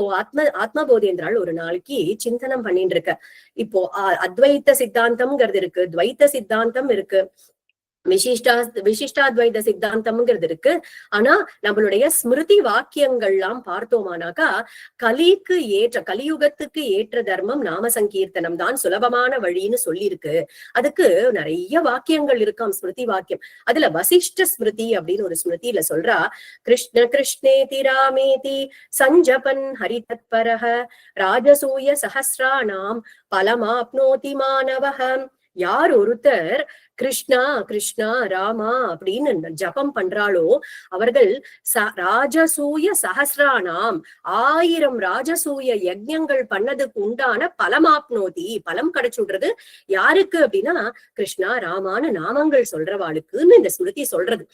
ஆத்மபோதேந்திராள் ஒரு நாளைக்கு சிந்தனம் பண்ணிட்டு இருக்க. இப்போ அத்வைத்த சித்தாந்தம்ங்கிறது இருக்கு, துவைத்த சித்தாந்தம் இருக்கு, விசிஷ்டாத்வைத சித்தாந்தம்ங்கிறது இருக்கு. ஆனா நம்மளுடைய ஸ்மிருதி வாக்கியங்கள்லாம் பார்த்தோமானாக்கா கலியுகத்துக்கு ஏற்ற தர்மம் நாம சங்கீர்த்தனம் தான் சுலபமான வழின்னு சொல்லியிருக்கு. அதுக்கு நிறைய வாக்கியங்கள் இருக்காம், ஸ்மிருதி வாக்கியம். அதுல வசிஷ்ட ஸ்மிருதி அப்படின்னு ஒரு ஸ்மிருதியில சொல்றா, கிருஷ்ண கிருஷ்ணேதி ராமேதி சஞ்சபன் ஹரிதத்பரஹ ராஜசூய சஹஸ்ராணாம் பலமாப்னோதி மாணவஹ. யார் ஒருத்தர் கிருஷ்ணா கிருஷ்ணா ராமா அப்படின்னு ஜபம் பண்றாளோ அவர்கள் ராஜசூய சஹஸ்ராணாம் 1000 ராஜசூய யஜ்ஞங்கள் பண்ணதுக்கு உண்டான பலம் கிடைச்சுடுறது. யாருக்கு அப்படின்னா கிருஷ்ணா ராமான்னு நாமங்கள் சொல்றவாளுக்குன்னு இந்த ஸ்மிருதி சொல்றது.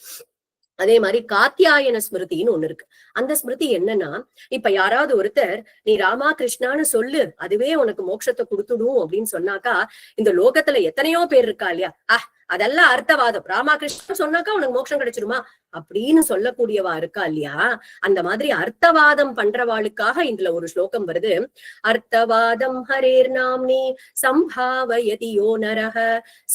அதே மாதிரி காத்தியாயன ஸ்மிருதின்னு ஒண்ணு இருக்கு. அந்த ஸ்மிருதி என்னன்னா, இப்ப யாராவது ஒருத்தர் நீ ராமா கிருஷ்ணான்னு சொல்லு, அதுவே உனக்கு மோட்சத்தை கொடுத்துடும் அப்படின்னு சொன்னாக்கா, இந்த லோகத்துல எத்தனையோ பேர் இருக்கா இல்லையா, அதெல்லாம் அர்த்தவாதம், ராமா கிருஷ்ணன் சொன்னாக்கா உனக்கு மோட்சம் கிடைச்சிருமா அப்படின்னு சொல்லக்கூடியவா இருக்கா இல்லையா. அந்த மாதிரி அர்த்தவாதம் பண்றவாளுக்காக இதுல ஒரு ஸ்லோகம் வருது. அர்த்தவாதம் ஹரேர் நாம்னி சம்பாவயதி யோ நரஹ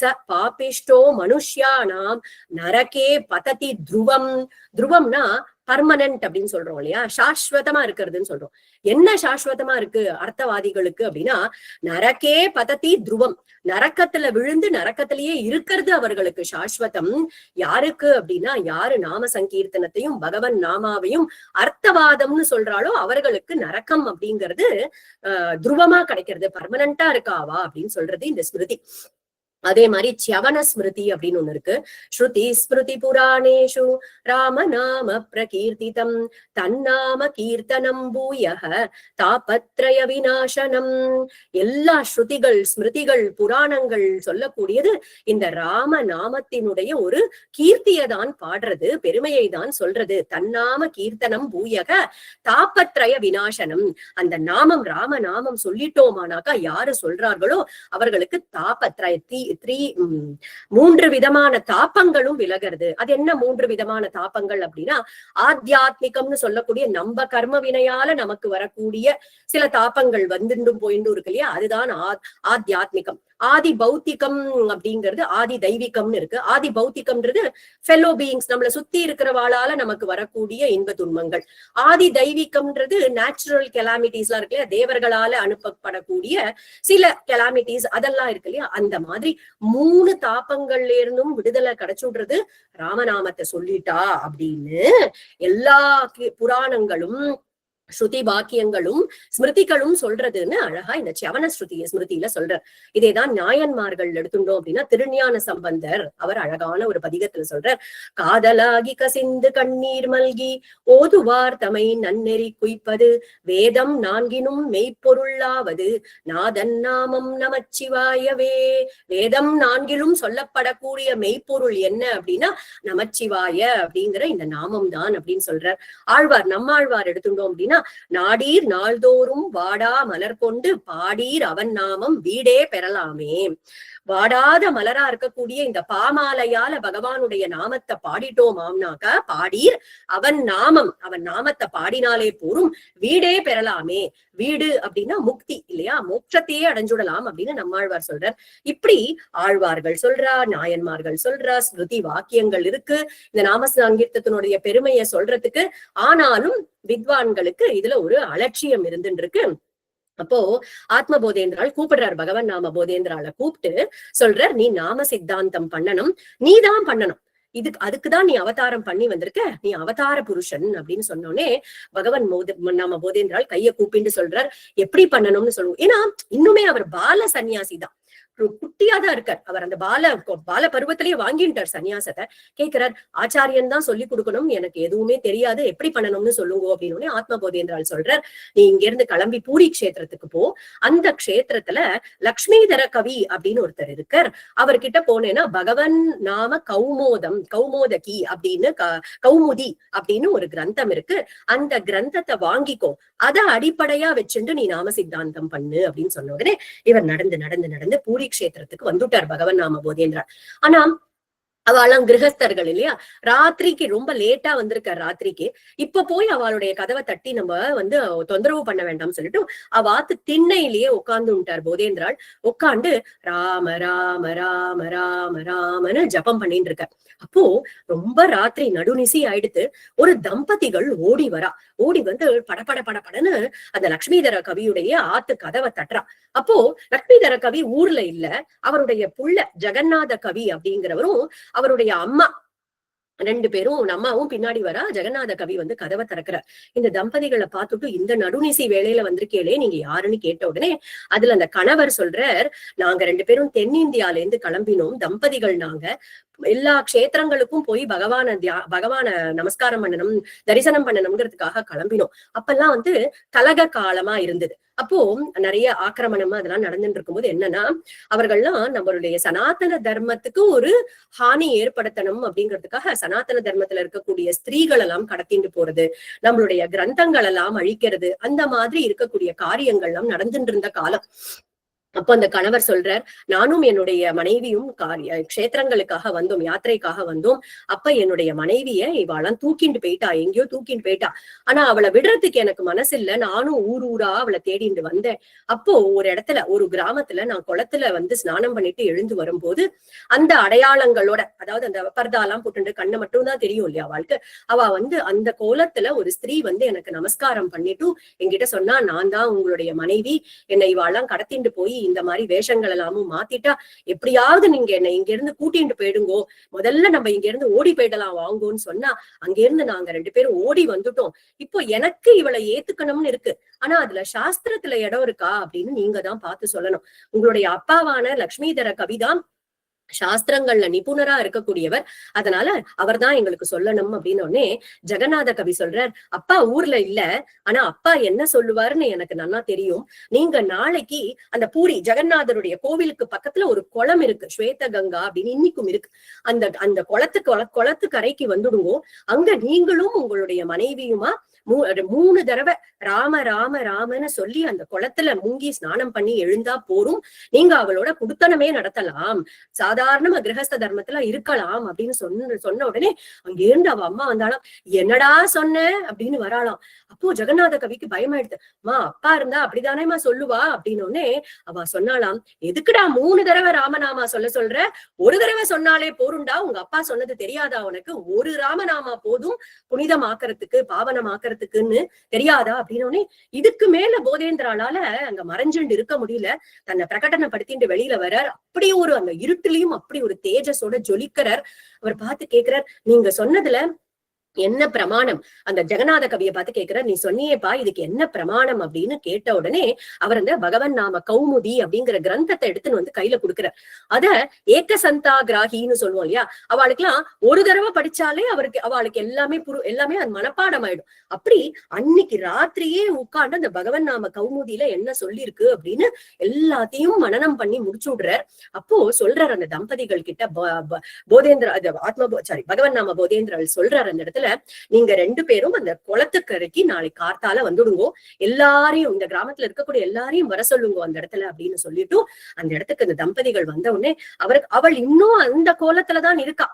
ச பாபிஷ்டோ மனுஷ்யானாம் நரகே பததி துருவம். துருவம்னா பர்மனன்ட் அப்படின்னு சொல்றோம் இல்லையா, சாஸ்வதமா இருக்கிறதுன்னு சொல்றோம். என்ன சாஸ்வதமா இருக்கு அர்த்தவாதிகளுக்கு அப்படின்னா, நரகே பததி துருவம், நரக்கத்துல விழுந்து நரக்கத்திலேயே இருக்கிறது அவர்களுக்கு சாஸ்வதம். யாருக்கு அப்படின்னா, யாரு நாம சங்கீர்த்தனத்தையும் பகவன் நாமாவையும் அர்த்தவாதம்னு சொல்றாளோ அவர்களுக்கு நரக்கம் அப்படிங்கிறது துருவமா கிடைக்கிறது, பர்மனண்டா இருக்காவா அப்படின்னு சொல்றது இந்த ஸ்மிருதி. அதே மாதிரி சவன ஸ்மிருதி அப்படின்னு ஒண்ணு இருக்கு. ஸ்ருதி ஸ்மிருதி புராணேஷு ராமநாம பிரகீர்த்திதம் தன்னாம கீர்த்தனம் பூயக தாபத்ரய விநாசனம். எல்லா ஸ்ருதிகள் ஸ்மிருதிகள் புராணங்கள் சொல்லக்கூடியது இந்த ராம நாமத்தினுடைய ஒரு கீர்த்தியை தான் பாடுறது, பெருமையை தான் சொல்றது. தன்னாம கீர்த்தனம் பூயக தாபத்ரய விநாசனம். அந்த நாமம் ராம நாமம் சொல்லிட்டோமானாக்கா யாரு சொல்றார்களோ அவர்களுக்கு தாபத்ரய மூன்று விதமான தாப்பங்களும் விலகிறது. அது என்ன மூன்று விதமான தாப்பங்கள் அப்படின்னா, ஆத்தியாத்மிகம்னு சொல்லக்கூடிய நம்ம கர்ம வினையால நமக்கு வரக்கூடிய சில தாப்பங்கள் வந்துட்டும் போயிட்டும் இருக்கு இல்லையா, அதுதான் ஆத்தியாத்மிகம். ஆதி பௌத்திகம் அப்படிங்கிறது ஆதி தெய்வீகம்னு இருக்கு. ஆதி பௌத்திகம்ன்றது ஃபெல்லோ பீயிங்ஸ், நம்மளை சுத்தி இருக்கிறவாளால நமக்கு வரக்கூடிய இன்ப துன்பங்கள். ஆதி தெய்வீகம்ன்றது நேச்சுரல் கெலாமிட்டிஸ் எல்லாம் இருக்கு இல்லையா, தேவர்களால அனுப்பப்படக்கூடிய சில கெலாமிட்டிஸ் அதெல்லாம் இருக்கு இல்லையா. அந்த மாதிரி மூணு தாப்பங்கள்ல இருந்தும் விடுதலை கிடைச்சுடுறது ராமநாமத்தை சொல்லிட்டா அப்படின்னு எல்லா புராணங்களும் ஸ்ருதி பாக்கியங்களும் ஸ்மிருதிகளும் சொல்றதுன்னு அழகா இந்த சவன ஸ்மிருதியில சொல்ற. இதேதான் நாயன்மார்கள் எடுத்துட்டோம் அப்படின்னா திருஞான சம்பந்தர் அவர் அழகான ஒரு பதிகத்துல சொல்றார். காதலாகி கசிந்து கண்ணீர் மல்கி ஓதுவார் தமை நன்னெறி குய்ப்பது வேதம் நான்கினும் மெய்ப்பொருளாவது நாதன் நாமம் நமச்சிவாயவே. வேதம் நான்கிலும் சொல்லப்படக்கூடிய மெய்ப்பொருள் என்ன அப்படின்னா நமச்சிவாய அப்படிங்கிற இந்த நாமம் தான் அப்படின்னு சொல்றார். ஆழ்வார் நம்மாழ்வார் எடுத்துட்டோம் அப்படின்னா, நாடீர் நாள்தோறும் வாடா மலர் கொண்டு பாடீர் அவன் நாமம் வீடே பெறலாமே. வாடாத மலரா இருக்கக்கூடிய இந்த பாமாலையால பகவானுடைய நாமத்தை பாடிட்டோமாம்னாக்க பாடீர் அவன் நாமம், அவன் நாமத்தை பாடினாலே போரும் வீடே பெறலாமே. வீடு அப்படின்னா முக்தி இல்லையா, மோட்சத்தையே அடைஞ்சுடலாம் அப்படின்னு நம்மாழ்வார் சொல்றார். இப்படி ஆழ்வார்கள் சொல்றா, நாயன்மார்கள் சொல்றா, ஸ்ருதி வாக்கியங்கள் இருக்கு இந்த நாம சங்கீர்த்தத்தினுடைய பெருமையை சொல்றதுக்கு. ஆனாலும் வித்வான்களுக்கு இதுல ஒரு அலட்சியம் இருந்துட்டு இருக்கு. அப்போ ஆத்ம போதேந்திரால் கூப்பிடுறார், பகவான் நாம போதேந்திரால கூப்பிட்டு சொல்றார், நீ நாம சித்தாந்தம் பண்ணணும், நீதான் பண்ணணும், அதுக்குதான் நீ அவதாரம் பண்ணி வந்திருக்க, நீ அவதார புருஷன் அப்படின்னு சொன்னோடனே பகவான் நாம போதேந்திரால் கைய கூப்பிட்டு சொல்றார் எப்படி பண்ணணும்னு சொல்லுவோம். ஏன்னா இன்னுமே அவர் பால சன்னியாசி தான், குட்டியாதான் இருக்கார். அவர் அந்த பால பருவத்திலேயே வாங்கிட்டார் சன்னியாசத்தை. கேட்கிறார், ஆச்சாரியன் தான் சொல்லி கொடுக்கணும், எனக்கு எதுவுமே தெரியாது, எப்படி பண்ணணும்னு சொல்லுங்க அப்படின்னு ஆத்ம போதேந்திரால் சொல்றார். நீ இங்க இருந்து கிளம்பி பூரி கஷேத்திரத்துக்கு போ, அந்த கஷேத்திரத்துல லக்ஷ்மிதர கவி அப்படின்னு ஒருத்தர் இருக்கார், அவர்கிட்ட போனேன்னா பகவன் நாம கௌமோதகி அப்படின்னு கௌமுதி அப்படின்னு ஒரு கிரந்தம் இருக்கு, அந்த கிரந்தத்தை வாங்கிக்கோ, அதை அடிப்படையா வச்சுட்டு நீ நாம சித்தாந்தம் பண்ணு அப்படின்னு சொன்ன உடனே இவர் நடந்து நடந்து நடந்து பூரி கஷேத்திரத்துக்கு வந்துட்டார் பகவன் நாம போதேந்திரா. ஆனா அவெல்லாம் கிரகஸ்தர்கள் இல்லையா, ராத்திரிக்கு ரொம்ப லேட்டா வந்திருக்காரு. ராத்திரிக்கு இப்ப போய் அவளுடைய கதவை தட்டி நம்ம தொந்தரவு பண்ண வேண்டாம் சொல்லிட்டு அவாத்து திண்ணையிலேயே உட்கார்ந்துட்டார் போதேந்திராள். உட்காந்து ராம ராம ராம ராம ராமன்னு ஜபம் பண்ணிட்டு இருக்க. அப்போ ரொம்ப ராத்திரி நடுநிசி ஆயிடுத்து. ஒரு தம்பதிகள் ஓடி வந்து படபட படபடன்னு அந்த லக்ஷ்மிதர கவியுடைய ஆத்து கதவை தட்டுறா. அப்போ லக்ஷ்மிதர கவி ஊர்ல இல்ல, அவருடைய புள்ள ஜெகநாத கவி அப்படிங்கிறவரும் அவருடைய அம்மா ரெண்டு பேரும் அம்மாவும் பின்னாடி வரா. ஜெகநாத கவி கதவை திறக்கிறார். இந்த தம்பதிகளை பார்த்துட்டு, இந்த நடுநிசி வேளையில வந்திருக்கேளே நீங்க யாருன்னு கேட்ட உடனே அதுல அந்த கணவர் சொல்றார், நாங்க ரெண்டு பேரும் தென்னிந்தியால இருந்து கிளம்பினோம், தம்பதிகள் நாங்க எல்லா க்ஷேத்திரங்களுக்கும் போய் பகவான நமஸ்காரம் பண்ணணும், தரிசனம் பண்ணணும்ங்கிறதுக்காக கிளம்பினோம். அப்பெல்லாம் கலக காலமா இருந்தது. அப்போ நிறைய ஆக்கிரமணம் அதெல்லாம் நடந்துட்டு இருக்கும்போது என்னன்னா, அவர்கள்லாம் நம்மளுடைய சனாதன தர்மத்துக்கு ஒரு ஹானி ஏற்படுத்தணும் அப்படிங்கிறதுக்காக சனாதன தர்மத்துல இருக்கக்கூடிய ஸ்திரீகள் எல்லாம் கடத்திட்டு போறது, நம்மளுடைய கிரந்தங்கள் எல்லாம் அழிக்கிறது, அந்த மாதிரி இருக்கக்கூடிய காரியங்கள் எல்லாம் நடந்துட்டு இருந்த காலம். அப்போ அந்த கணவர் சொல்றார், நானும் என்னுடைய மனைவியும் க்ஷேத்திரங்களுக்காக வந்தோம், யாத்திரைக்காக வந்தோம். அப்ப என்னுடைய மனைவிய இவாளாம் தூக்கிட்டு போயிட்டா, எங்கேயோ தூக்கிட்டு போயிட்டா. ஆனா அவளை விடுறதுக்கு எனக்கு மனசு இல்ல, நானும் ஊரா அவளை தேடிட்டு வந்தேன். அப்போ ஒரு இடத்துல, ஒரு கிராமத்துல நான் குளத்துல ஸ்நானம் பண்ணிட்டு எழுந்து வரும்போது அந்த அடையாளங்களோட, அதாவது அந்த பர்தாலாம் போட்டு கண்ணை மட்டும் தான் தெரியும் இல்லையா அவளுக்கு, அவ அந்த கோலத்துல ஒரு ஸ்திரீ எனக்கு நமஸ்காரம் பண்ணிட்டு என்கிட்ட சொன்னா, நான் தான் உங்களுடைய மனைவி, என்னை இவாளாம் கடத்திட்டு போய் இந்த மாதிரி வேஷங்கள் எல்லாமும் மாத்திட்டா, எப்படியாவது நீங்க என்னை இங்க இருந்து கூட்டிட்டு போயிடுங்கோ, முதல்ல நம்ம இங்க இருந்து ஓடி போயிடலாம் வாங்கோன்னு சொன்னா, அங்க இருந்து நாங்க ரெண்டு பேரும் ஓடி வந்துட்டோம். இப்போ எனக்கு இவளை ஏத்துக்கணும்னு இருக்கு, ஆனா அதுல சாஸ்திரத்துல இடம் இருக்கா அப்படின்னு நீங்க தான் பார்த்து சொல்லணும். உங்களுடைய அப்பாவான லக்ஷ்மிதர கவிதான் சாஸ்திரங்கள்ல நிபுணரா இருக்கக்கூடியவர். அதனால அவர் தான் எங்களுக்கு சொல்லணும் அப்படின்னு உடனே ஜெகநாத கவி சொல்றார், அப்பா ஊர்ல இல்ல, ஆனா அப்பா என்ன சொல்லுவாருன்னு எனக்கு நல்லா தெரியும். நீங்க நாளைக்கு அந்த பூரி ஜெகநாதருடைய கோவிலுக்கு பக்கத்துல ஒரு குளம் இருக்கு, ஸ்வேத கங்கா அப்படின்னு இன்னைக்கும் இருக்கு. அந்த அந்த குளத்து கரைக்கு வந்துடுங்கோ. அங்க நீங்களும் உங்களுடைய மனைவியுமா 3 தடவை ராம ராம ராமன்னு சொல்லி அந்த குளத்துல முங்கி ஸ்நானம் பண்ணி எழுந்தா போரும். நீங்க அவளோட குடுத்தனமே நடத்தலாம், சாதாரணமா கிரகஸ்த தர்மத்துல இருக்கலாம் அப்படின்னு சொன்ன உடனே அங்க இருந்து அவ அம்மா வந்தாலும், என்னடா சொன்ன அப்படின்னு வராளாம். அப்போ ஜெகநாத கவிக்கு பயமாயிடுது. மா அப்பா இருந்தா அப்படிதானேமா சொல்லுவா அப்படின்னு உடனே அவ சொன்னாலாம், எதுக்குடா 3 தடவை ராமநாமா சொல்ற, ஒரு தடவை சொன்னாலே போருண்டா, உங்க அப்பா சொன்னது தெரியாதா உனக்கு, ஒரு ராமநாமா போதும் புனிதமாக்கறதுக்கு பாவனமாக்கறதுக்குன்னு தெரியாதா அப்படின்னு. இதுக்கு மேல போதேந்திராளால அங்க மறைஞ்சுண்டு இருக்க முடியல, தன்னை பிரகடனப்படுத்திட்டு வெளியில வர்றார். அப்படி ஒரு அந்த இருட்டிலையும் அப்படி ஒரு தேஜஸோட ஜொலிக்கிறார். அவர் பார்த்து கேட்கிறார், நீங்க சொன்னதுல என்ன பிரமாணம்? அந்த ஜெகநாத கவியை பார்த்து கேட்கிற, நீ சொன்னியேப்பா இதுக்கு என்ன பிரமாணம் அப்படின்னு கேட்ட உடனே அவர் அந்த பகவன் நாம கௌமுதி அப்படிங்கிற கிரந்தத்தை எடுத்துன்னு வந்து கையில கொடுக்குற. அத ஏக்கசந்தா கிராகின்னு சொல்லுவோம் இல்லையா, அவளுக்குலாம் ஒரு தடவை படிச்சாலே அவளுக்கு எல்லாமே அது மனப்பாடம் ஆயிடும். அப்படி அன்னைக்கு ராத்திரியே உட்கார்ந்து அந்த பகவன் நாம கௌமுதியில என்ன சொல்லிருக்கு அப்படின்னு எல்லாத்தையும் மனனம் பண்ணி முடிச்சு விடுறார். அப்போ சொல்றார் அந்த தம்பதிகள் கிட்ட, போதேந்திர பகவன் நாம போதேந்திரல் சொல்றார் அந்த இடத்துல, நீங்க 2 பேரும் அந்த குளத்துக்கரைக்கு நாளை கார்த்தால வந்துடுங்கோ, எல்லாரையும் இந்த கிராமத்துல இருக்கக்கூடிய எல்லாரையும் வர சொல்லுங்க அந்த இடத்துல அப்படின்னு சொல்லிட்டு அந்த இடத்துக்கு அந்த தம்பதிகள் வந்த உடனே அவள் இன்னும் அந்த கோலத்துலதான் இருக்கா.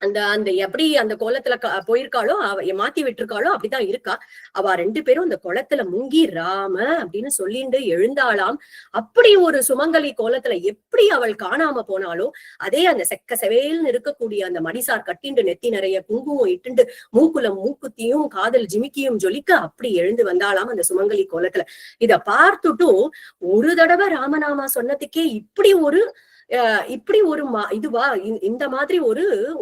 அந்த எப்படி அந்த கோலத்துல போயிருக்காளோ, மாத்தி விட்டுருக்காளோ அப்படிதான் இருக்கா. அவ 2 பேரும் அந்த குளத்துல முங்கி ராம அப்படின்னு சொல்லிட்டு எழுந்தாளாம். அப்படி ஒரு சுமங்கலி கோலத்துல எப்படி அவள் காணாம போனாலோ, அதே அந்த செக்க செவேல்னு இருக்கக்கூடிய அந்த மடிசார் கட்டிண்டு நெத்தி நிறைய குங்குமம் இட்டுண்டு மூக்குல மூக்குத்தியும் காதல் ஜிமிக்கியும் ஜொலிக்க அப்படி எழுந்து வந்தாளாம் அந்த சுமங்கலி கோலத்துல. இத பார்த்துட்டும் ஒரு தடவை ராமநாமா சொன்னதுக்கே இப்படி ஒரு இதுவா, இந்த மாதிரி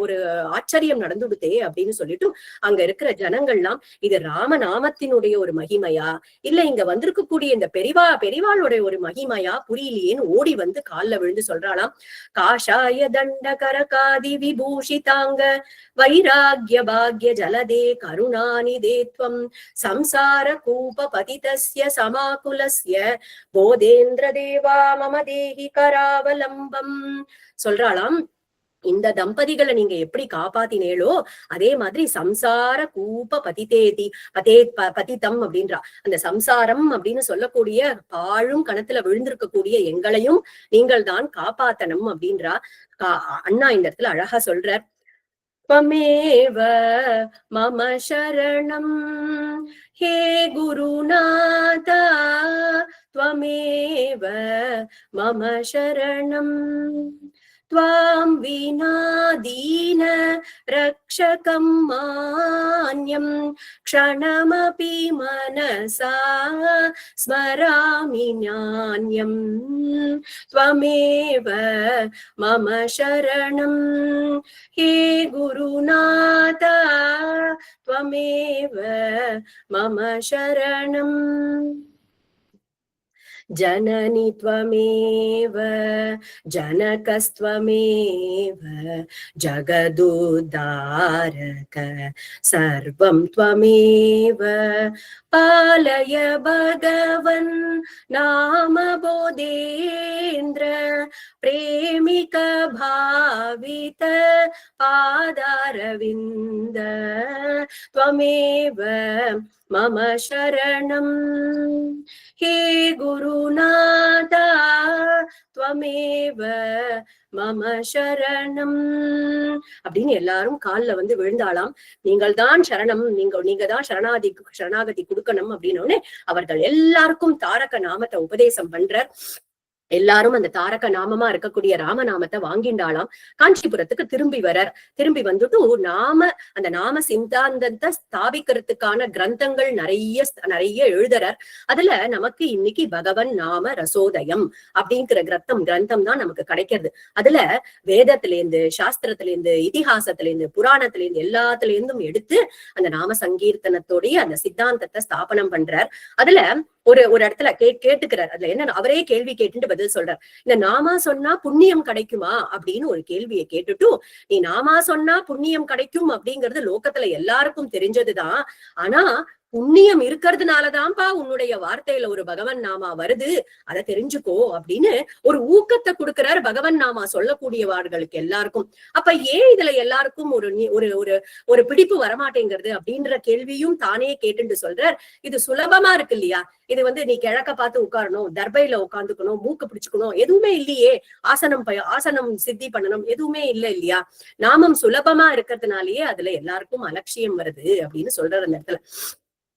ஒரு ஆச்சரியம் நடந்துடுதே அப்படின்னு சொல்லிட்டு அங்க இருக்கிற ஜனங்கள்லாம், இது ராமநாமத்தினுடைய ஒரு மகிமையா இல்ல இங்க வந்திருக்கக்கூடிய இந்த பெரிவாளுடைய ஒரு மகிமையா புரியலையேன்னு ஓடி வந்து கால்ல விழுந்து சொல்றாளாம். காஷாய தண்ட கரகாதி விபூஷிதாங்க வைராகிய பாக்ய ஜலதே கருணாநிதேத்வம் சம்சார கூப பதிதஸ்ய சமாகுலஸ்ய போதேந்திர தேவா மம தேஹி கராவலம்பம் சொல்றாளாம். இந்த தம்பதிகளை நீங்க எப்படி காப்பாத்தினேளோ அதே மாதிரி சம்சார கூப பதிதம் அப்படின்றா. அந்த சம்சாரம் அப்படின்னு சொல்லக்கூடிய பாழும் கணத்துல விழுந்திருக்கக்கூடிய எங்களையும் நீங்கள் தான் காப்பாத்தணும் அப்படின்றா. அண்ணா இந்த இடத்துல அழகா சொல்றார், त्वमेव मम शरणं हे गुरुनाथ त्वमेव मम शरणं त्वां विना दीन रक्षकं मान्यं क्षणमपि मनसा स्मरामि नान्यं त्वमेव मम शरणं हे गुरुनाथ त्वमेव मम शरणं जननी त्वमेव जनकस्त्वमेव जगदुद्धारक सर्वं त्वमेव पालय भगवन् नाम बोधेन्द्र प्रेमिक भावित पादारविन्द त्वमेव मम शरणं हे गुरुनाथ त्वमेव மம சரணம் அப்படின்னு எல்லாரும் கால்ல வந்து விழுந்தாளாம். நீங்கள் தான் சரணம், நீங்க தான் சரணாகதி கொடுக்கணும் அப்படின்னு அவர்கள் எல்லாருக்கும் தாரக நாமத்தை உபதேசம் பண்றார். எல்லாரும் அந்த தாரக நாமமா இருக்கக்கூடிய ராமநாமத்தை வாங்கிண்டாளாம். காஞ்சிபுரத்துக்கு திரும்பி வந்துட்டு அந்த நாம சிந்தாந்தத்தை ஸ்தாபிக்கிறதுக்கான கிரந்தங்கள் நிறைய எழுதுறார். அதுல நமக்கு இன்னைக்கு பகவன் நாம ரசோதயம் அப்படிங்கிற கிரந்தம் தான் நமக்கு கிடைக்கிறது. அதுல வேதத்திலேருந்து சாஸ்திரத்திலேருந்து இதிகாசத்திலேருந்து புராணத்திலேருந்து எல்லாத்திலேருந்தும் எடுத்து அந்த நாம சங்கீர்த்தனத்தோடைய அந்த சித்தாந்தத்தை ஸ்தாபனம் பண்றார். அதுல ஒரு ஒரு இடத்துல கேட்டுக்கிறார். அதுல என்ன அவரே கேள்வி கேட்டுட்டு பதில் சொல்றார். இந்த நாமா சொன்னா புண்ணியம் கிடைக்குமா அப்படின்னு ஒரு கேள்வியை கேட்டுட்டு, நீ நாமா சொன்னா புண்ணியம் கிடைக்கும் அப்படிங்கிறது லோகத்துல எல்லாருக்கும் தெரிஞ்சதுதான். ஆனா புண்ணியம் இருக்கிறதுனாலதான்ப்பா உன்னுடைய வார்த்தையில ஒரு பகவன் நாமா வருது, அதை தெரிஞ்சுக்கோ அப்படின்னு ஒரு ஊக்கத்தை கொடுக்கிறார் பகவன் நாமா சொல்லக்கூடியவார்களுக்கு எல்லாருக்கும். அப்ப ஏன் இதுல எல்லாருக்கும் ஒரு ஒரு ஒரு பிடிப்பு வரமாட்டேங்கிறது அப்படின்ற கேள்வியும் தானே கேட்டுட்டு சொல்றார். இது சுலபமா இருக்கு இல்லையா? இது நீ கிழக்க பார்த்து உட்காரணும், தர்பையில உட்காந்துக்கணும், மூக்கு பிடிச்சுக்கணும், எதுவுமே இல்லையே. ஆசனம் சித்தி பண்ணணும், எதுவுமே இல்ல இல்லையா? நாமம் சுலபமா இருக்கிறதுனாலயே அதுல எல்லாருக்கும் அலட்சியம் வருது அப்படின்னு சொல்றாரு அந்த இடத்துல.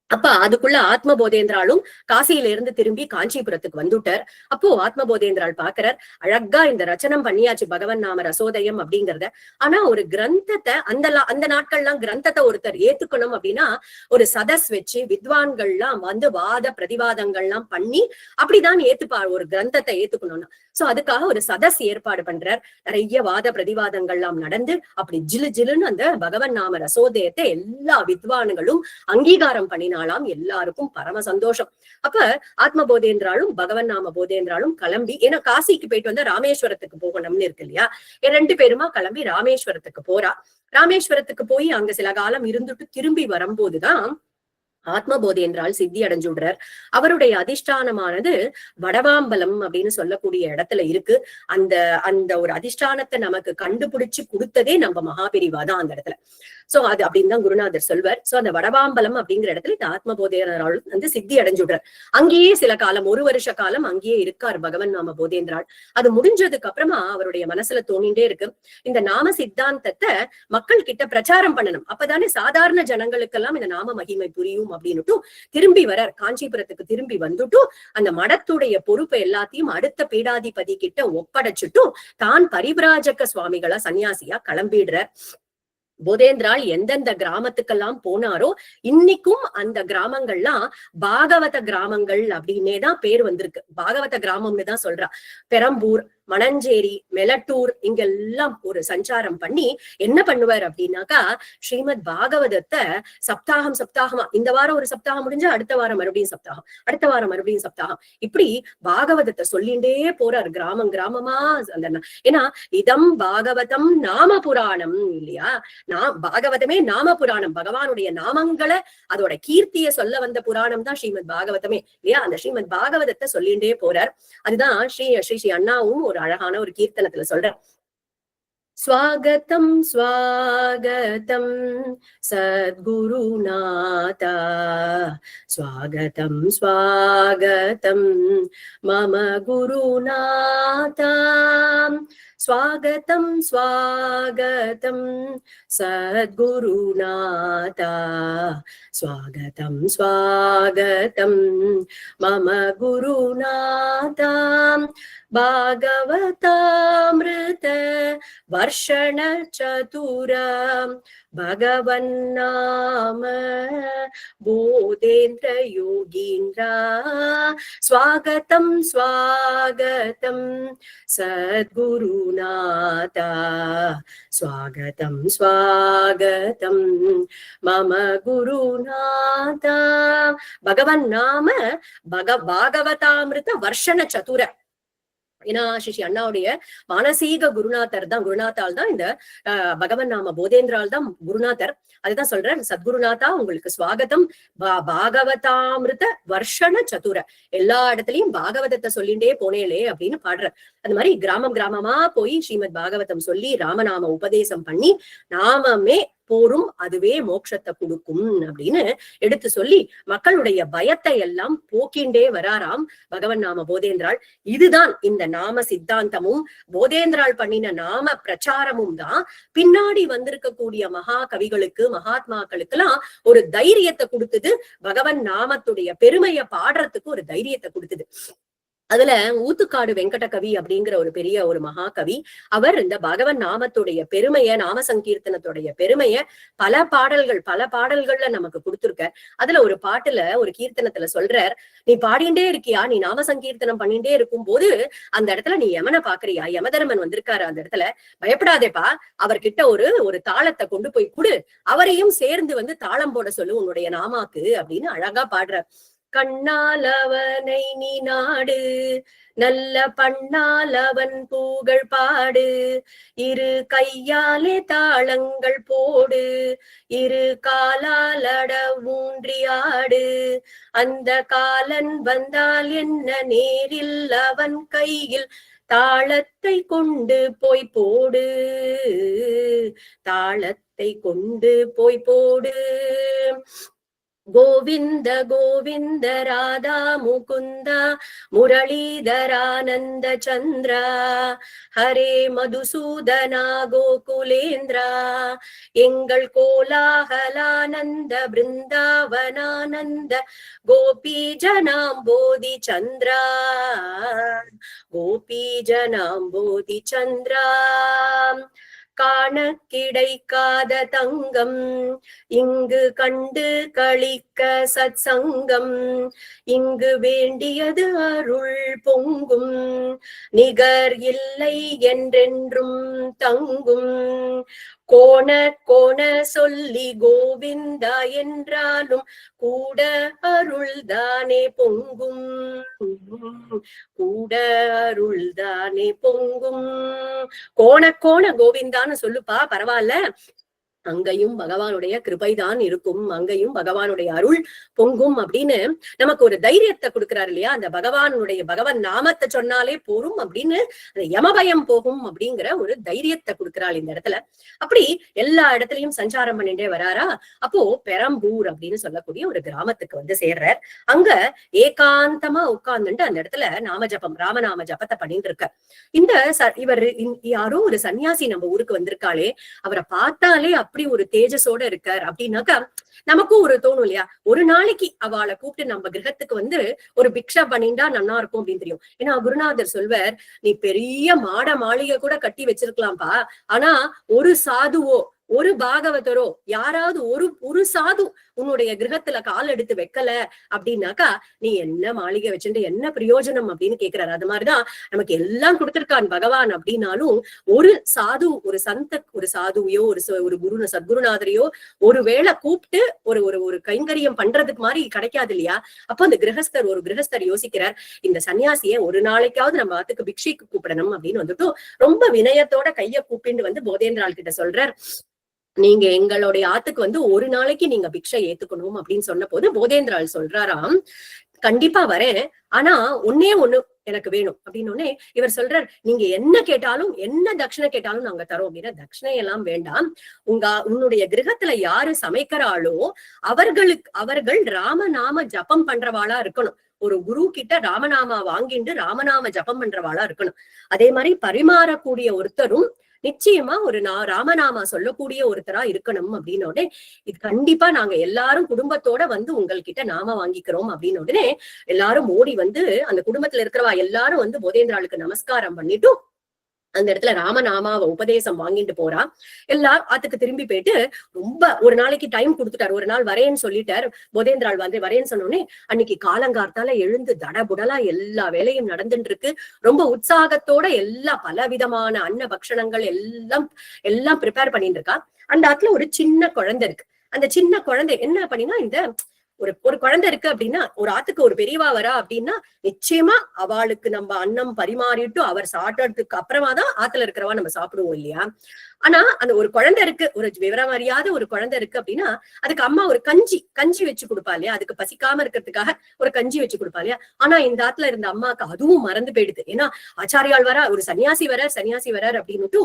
அப்ப அதுக்குள்ள ஆத்ம போதேந்திராலும் காசியில இருந்து திரும்பி காஞ்சிபுரத்துக்கு வந்துட்டார். அப்போ ஆத்ம போதேந்திரால் பாக்குறார், அழகா இந்த ரச்சனம் பண்ணியாச்சு பகவன் நாம ரசோதயம் அப்படிங்கறத. ஆனா ஒரு கிரந்தத்தை அந்த நாட்கள்லாம் கிரந்தத்தை ஒருத்தர் ஏத்துக்கணும் அப்படின்னா ஒரு சதஸ் வச்சு வித்வான்கள்லாம் வாத பிரதிவாதங்கள்லாம் பண்ணி அப்படிதான் ஏத்துப்பார் ஒரு கிரந்தத்தை ஏத்துக்கணும்னா. சோ அதுக்காக ஒரு சதஸ் ஏற்பாடு பண்றார். நிறைய வாத பிரதிவாதங்கள்லாம் நடந்து அப்படி ஜிலுன்னு அந்த பகவன் நாம ரசோதயத்தை எல்லா வித்வான்களும் அங்கீகாரம் பண்ணினாலாம். எல்லாருக்கும் பரம சந்தோஷம். அப்ப ஆத்ம போதேந்திராலும் பகவன் நாம போதேந்திராலும் கிளம்பி, ஏன்னா காசிக்கு போயிட்டு வந்தா ராமேஸ்வரத்துக்கு போகணும்னு இருக்கு இல்லையா? 2 பேருமா கிளம்பி ராமேஸ்வரத்துக்கு போறா. ராமேஸ்வரத்துக்கு போய் அங்க சில காலம் இருந்துட்டு திரும்பி வரும்போதுதான் ஆத்ம போதேந்திரால் சித்தி அடைஞ்சுடுறார். அவருடைய அதிஷ்டானமானது வடவாம்பலம் அப்படின்னு சொல்லக்கூடிய இடத்துல இருக்கு. அந்த அந்த ஒரு அதிஷ்டானத்தை நமக்கு கண்டுபிடிச்சு கொடுத்ததே நம்ம மகாபெரிவா தான் அந்த இடத்துல. சோ அது அப்படின்னு தான் குருநாதர் சொல்வார். சோ அந்த வடவாம்பலம் அப்படிங்கிற இடத்துல இந்த ஆத்ம போதேந்திரால் சித்தி அடைஞ்சுடுறார். அங்கேயே சில காலம் 1 வருஷ காலம் அங்கேயே இருக்கார் பகவன் நாம போதேந்திரால். அது முடிஞ்சதுக்கு அப்புறமா அவருடைய மனசுல தோணிண்டே இருக்கு, இந்த நாம சித்தாந்தத்தை மக்கள் கிட்ட பிரச்சாரம் பண்ணணும். அப்பதானே சாதாரண ஜனங்களுக்கெல்லாம் இந்த நாம மகிமை புரியும் அப்படின்னுட்டு திரும்பி வரார். காஞ்சிபுரத்துக்கு திரும்பி வந்துட்டு அந்த மடத்துடைய பொறுப்பை எல்லாத்தையும் அடுத்த பீடாதிபதி கிட்ட ஒப்படைச்சிட்டு தான் பரிவிராஜக சுவாமிகளா சன்னியாசியா கிளம்பிடுறார். போதேந்திரால் எந்தெந்த கிராமத்துக்கெல்லாம் போனாரோ இன்னைக்கும் அந்த கிராமங்கள்லாம் பாகவத கிராமங்கள் அப்படின்னேதான் பேர் வந்திருக்கு. பாகவத கிராமம்னு தான் சொல்றா. பெரம்பூர், மணஞ்சேரி, மெலட்டூர் இங்கெல்லாம் ஒரு சஞ்சாரம் பண்ணி என்ன பண்ணுவார் அப்படின்னாக்கா, ஸ்ரீமத் பாகவதத்தை சப்தாகமா இந்த வாரம் ஒரு சப்தாகம் முடிஞ்சா அடுத்த வாரம் மறுபடியும் சப்தாகம், அடுத்த வாரம் மறுபடியும் சப்தாகம், இப்படி பாகவதத்தை சொல்லிண்டே போறார் கிராமமா. அந்த ஏன்னா இதம் பாகவதம் நாம புராணம் இல்லையா? பாகவதமே நாம புராணம். பகவானுடைய நாமங்களை அதோட கீர்த்திய சொல்ல வந்த புராணம் தான் ஸ்ரீமத் பாகவதமே இல்லையா? அந்த ஸ்ரீமத் பாகவதத்தை சொல்லிண்டே போறார். அதுதான் ஸ்ரீ ஸ்ரீ அண்ணாவும் ஒரு அழகான ஒரு கீர்த்தனத்துல சொல்ற. ஸ்வாகதம் ஸ்வாகதம் சத்குருநாதா, ஸ்வாகதம் ஸ்வாகதம் மம குருநாதா, ஸ்வாகதம் ஸ்வாகதம் சத்குருநாதா, ஸ்வாகதம் ஸ்வாகதம் மம குருநாதா, பாகவதாமிருத வர்ஷண சதுர பகவன்னாம போதேந்திர யோகீந்திரா, ஸ்வாகதம் ஸ்வாகதம் சத்குருநாதா, ஸ்வாகதம் ஸ்வாகதம் மம குருநாதா. பகவன் நாம பாகவதாமிருத வர்ஷண சதுர. ஏன்னா ஸ்ரீ அண்ணாவுடைய மானசீக குருநாதர் தான், குருநாத்தால் தான் இந்த பகவன் நாம போதேந்திரால் தான் குருநாதர். அதுதான் சொல்ற, சத்குருநாதா உங்களுக்கு ஸ்வாகதம் பாகவதாமிருத வர்ஷண சதுர. எல்லா இடத்துலயும் பாகவதத்தை சொல்லிண்டே போனேலே அப்படின்னு பாடுற. அந்த மாதிரி கிராமமா போய் ஸ்ரீமத் பாகவதம் சொல்லி ராமநாம உபதேசம் பண்ணி நாமமே போரும் அதுவே மோட்சத்தை கொடுக்கும் அப்படின்னு எடுத்து சொல்லி மக்களுடைய பயத்தை எல்லாம் போக்கிண்டே வராராம் பகவன் நாம போதேந்திரால். இதுதான் இந்த நாம சித்தாந்தமும் போதேந்திரால் பண்ணின நாம பிரச்சாரமும் தான் பின்னாடி வந்திருக்கக்கூடிய மகா கவிகளுக்கு மகாத்மாக்களுக்கு எல்லாம் ஒரு தைரியத்தை கொடுத்தது. பகவன் நாமத்துடைய பெருமையை பாடுறதுக்கு ஒரு தைரியத்தை கொடுத்தது. அதுல ஊத்துக்காடு வெங்கட கவி அப்படிங்கிற ஒரு பெரிய ஒரு மகாகவி, அவர் இந்த பகவன் நாமத்துடைய பெருமைய, நாம சங்கீர்த்தனத்துடைய பெருமைய பல பாடல்கள்ல நமக்கு கொடுத்திருக்க. அதுல ஒரு பாட்டுல ஒரு கீர்த்தனத்துல சொல்றார், நீ பாடிண்டே இருக்கியா, நீ நாம சங்கீர்த்தனம் பண்ணிட்டே இருக்கும் போது அந்த இடத்துல நீ யமனை பாக்குறியா, யமதர்மன் வந்திருக்காரு அந்த இடத்துல, பயப்படாதேப்பா, அவர்கிட்ட ஒரு தாளத்தை கொண்டு போய் கொடு, அவரையும் சேர்ந்து தாளம் போட சொல்லு உன்னுடைய நாமாக்கு அப்படின்னு அழகா பாடுற. கண்ணால் அவனை நீ நாடு, நல்ல பண்ணால் அவன் புகழ் பாடு, இரு கையாலே தாளங்கள் போடு, இரு காலால் அட ஊன்றியாடு, அந்த காலன் வந்தால் என்ன நேரில் அவன் கையில் தாளத்தை கொண்டு போய் போடு, தாளத்தை கொண்டு போய் போடு. கோவிந்த கோவிந்த ராதா முகுந்த முரளீதரானந்த சந்திரா, ஹரே மதுசூதனா கோகுலேந்திரா, எங்கள் கோலாகலானந்த பிருந்தாவனானந்த கோபி ஜனாம்போதி சந்திரா, கோபி ஜனாம்போதி சந்திரா. காண கிடைக்காத தங்கம் இங்கு கண்டு களிக்க சத்சங்கம், இங்கு வேண்டியது அருள் பொங்கும், நிகர் இல்லை என்றென்றும் தங்கும், கோண கோண சொல்லி கோவிந்தா என்றாலும் கூட அருள்தானே பொங்கும், கூட அருள்தானே பொங்கும். கோண கோண கோவிந்தான்னு சொல்லுப்பா, பரவாயில்ல, அங்கேயும் பகவானுடைய கிருபைதான் இருக்கும், அங்கேயும் பகவானுடைய அருள் பொங்கும் அப்படின்னு நமக்கு ஒரு தைரியத்தை கொடுக்கிறாரு இல்லையா. அந்த பகவான் நாமத்தை சொன்னாலே போரும் அப்படின்னு அந்த யமபயம் போகும் அப்படிங்கிற ஒரு தைரியத்தை கொடுக்கிறாள் இந்த இடத்துல. அப்படி எல்லா இடத்துலயும் சஞ்சாரம் பண்ணிட்டே வராரா. அப்போ பெரம்பூர் அப்படின்னு சொல்லக்கூடிய ஒரு கிராமத்துக்கு வந்து சேர்றார். அங்க ஏகாந்தமா உட்கார்ந்துட்டு அந்த இடத்துல நாமஜபம், ராமநாம ஜபத்தை பண்ணிட்டு இருக்க. இந்த இவர் யாரோ ஒரு சன்னியாசி நம்ம ஊருக்கு வந்திருக்காளே, அவரை பார்த்தாலே அப்படி ஒரு தேஜஸோட இருக்கார் அப்படின்னாக்கா நமக்கும் ஒரு தோணும் இல்லையா. ஒரு நாளைக்கு அவளை கூப்பிட்டு நம்ம கிரகத்துக்கு வந்து ஒரு பிக்ஷா பண்ணிண்டா நல்லா இருக்கும் அப்படின்னு தெரியும். ஏன்னா குருநாதர் சொல்வர், நீ பெரிய மாளிகை கூட கட்டி வச்சிருக்கலாம்ப்பா, ஆனா ஒரு சாதுவோ ஒரு பாகவதரோ யாராவது ஒரு சாது உன்னுடைய கிரகத்துல கால் எடுத்து வைக்கல அப்படின்னாக்கா நீ என்ன மாளிகை வச்சுட்டு என்ன பிரயோஜனம் அப்படின்னு கேக்குறாரு. அது மாதிரிதான் நமக்கு எல்லாம் கொடுத்திருக்கான் பகவான் அப்படின்னாலும் ஒரு சாது, ஒரு ஒரு சாதுவையோ ஒரு சத்குருநாதரையோ ஒரு வேளை கூப்பிட்டு ஒரு ஒரு கைங்கரியம் பண்றதுக்கு மாதிரி கிடைக்காது இல்லையா. அப்போ அந்த ஒரு கிரகஸ்தர் யோசிக்கிறார், இந்த சன்னியாசிய ஒரு நாளைக்காவது நம்ம ஆத்துக்கு பிக்ஷைக்கு கூப்பிடணும் அப்படின்னு வந்துட்டு ரொம்ப வினயத்தோட கைய கூப்பிட்டு வந்து போதேந்திராள் கிட்ட சொல்றார், நீங்க எங்களுடைய ஆத்துக்கு வந்து ஒரு நாளைக்கு நீங்க பிக்ஷை ஏத்துக்கணும் அப்படின்னு சொன்ன போது போதேந்திராள் சொல்றாராம், கண்டிப்பா வரேன், ஆனா ஒன்னே ஒண்ணு எனக்கு வேணும் அப்படின்னு. இவர் சொல்றார், நீங்க என்ன கேட்டாலும் என்ன தட்சிணை கேட்டாலும் நாங்க தரோம் அப்படின்னா, தட்சிணை எல்லாம் வேண்டாம், உன்னுடைய கிரகத்துல யாரு சமைக்கிறாளோ அவர்கள் ராமநாம ஜபம் பண்றவாளா இருக்கணும். ஒரு குரு கிட்ட ராமநாமா வாங்கிட்டு ராமநாம ஜபம் பண்றவாளா இருக்கணும். அதே மாதிரி பரிமாறக்கூடிய ஒருத்தரும் நிச்சயமா ஒரு ராமநாமா சொல்லக்கூடிய ஒருத்தரா இருக்கணும் அப்படின்னு. இது கண்டிப்பா நாங்க எல்லாரும் குடும்பத்தோட வந்து உங்கள்கிட்ட நாம வாங்கிக்கிறோம் அப்படின்னு உடனே எல்லாரும் ஓடி வந்து அந்த குடும்பத்துல இருக்கிறவா எல்லாரும் வந்து போதேந்திராளுக்கு நமஸ்காரம் பண்ணிட்டு அந்த இடத்துல ராமநாமாவை உபதேசம் வாங்கிட்டு போறா. எல்லாரும் ஆத்துக்கு திரும்பி போயிட்டு ரொம்ப ஒரு நாளைக்கு டைம் கொடுத்துட்டாரு, ஒரு நாள் வரேன்னு சொல்லிட்டாரு. போதேந்திராள் வந்து வரேன்னு சொன்னோடனே அன்னைக்கு காலங்கார்த்தால எழுந்து தடபுடலா எல்லா வேலையும் நடந்துட்டு இருக்கு. ரொம்ப உற்சாகத்தோட எல்லா பல விதமான அன்ன பக்ஷணங்கள் எல்லாம் ப்ரிப்பேர் பண்ணிட்டு இருக்கா. அந்த ஆத்துல ஒரு சின்ன குழந்தை இருக்கு. அந்த சின்ன குழந்தை என்ன பண்ணினா, இந்த ஒரு குழந்தை இருக்கு அப்படின்னா, ஒரு ஆத்துக்கு ஒரு பெரியவா வரா அப்படின்னா நிச்சயமா அவளுக்கு நம்ம அன்னம் பரிமாறிட்டு அவர் சாப்பிட்டதுக்கு அப்புறமா தான் ஆத்துல இருக்கிறவா நம்ம சாப்பிடுவோம் இல்லையா. ஆனா அந்த ஒரு குழந்தை இருக்கு, ஒரு விவரம் அறியாத ஒரு குழந்தை இருக்கு அப்படின்னா அதுக்கு அம்மா ஒரு கஞ்சி வச்சு கொடுப்பா இல்லையா, அதுக்கு பசிக்காம இருக்கிறதுக்காக ஒரு கஞ்சி வச்சு கொடுப்பா இல்லையா. ஆனா இந்த ஆத்துல இருந்த அம்மாக்கு அதுவும் மறந்து போயிடுது. ஏன்னா ஆச்சாரியால் வர ஒரு சன்னியாசி வரார் அப்படின்னுட்டு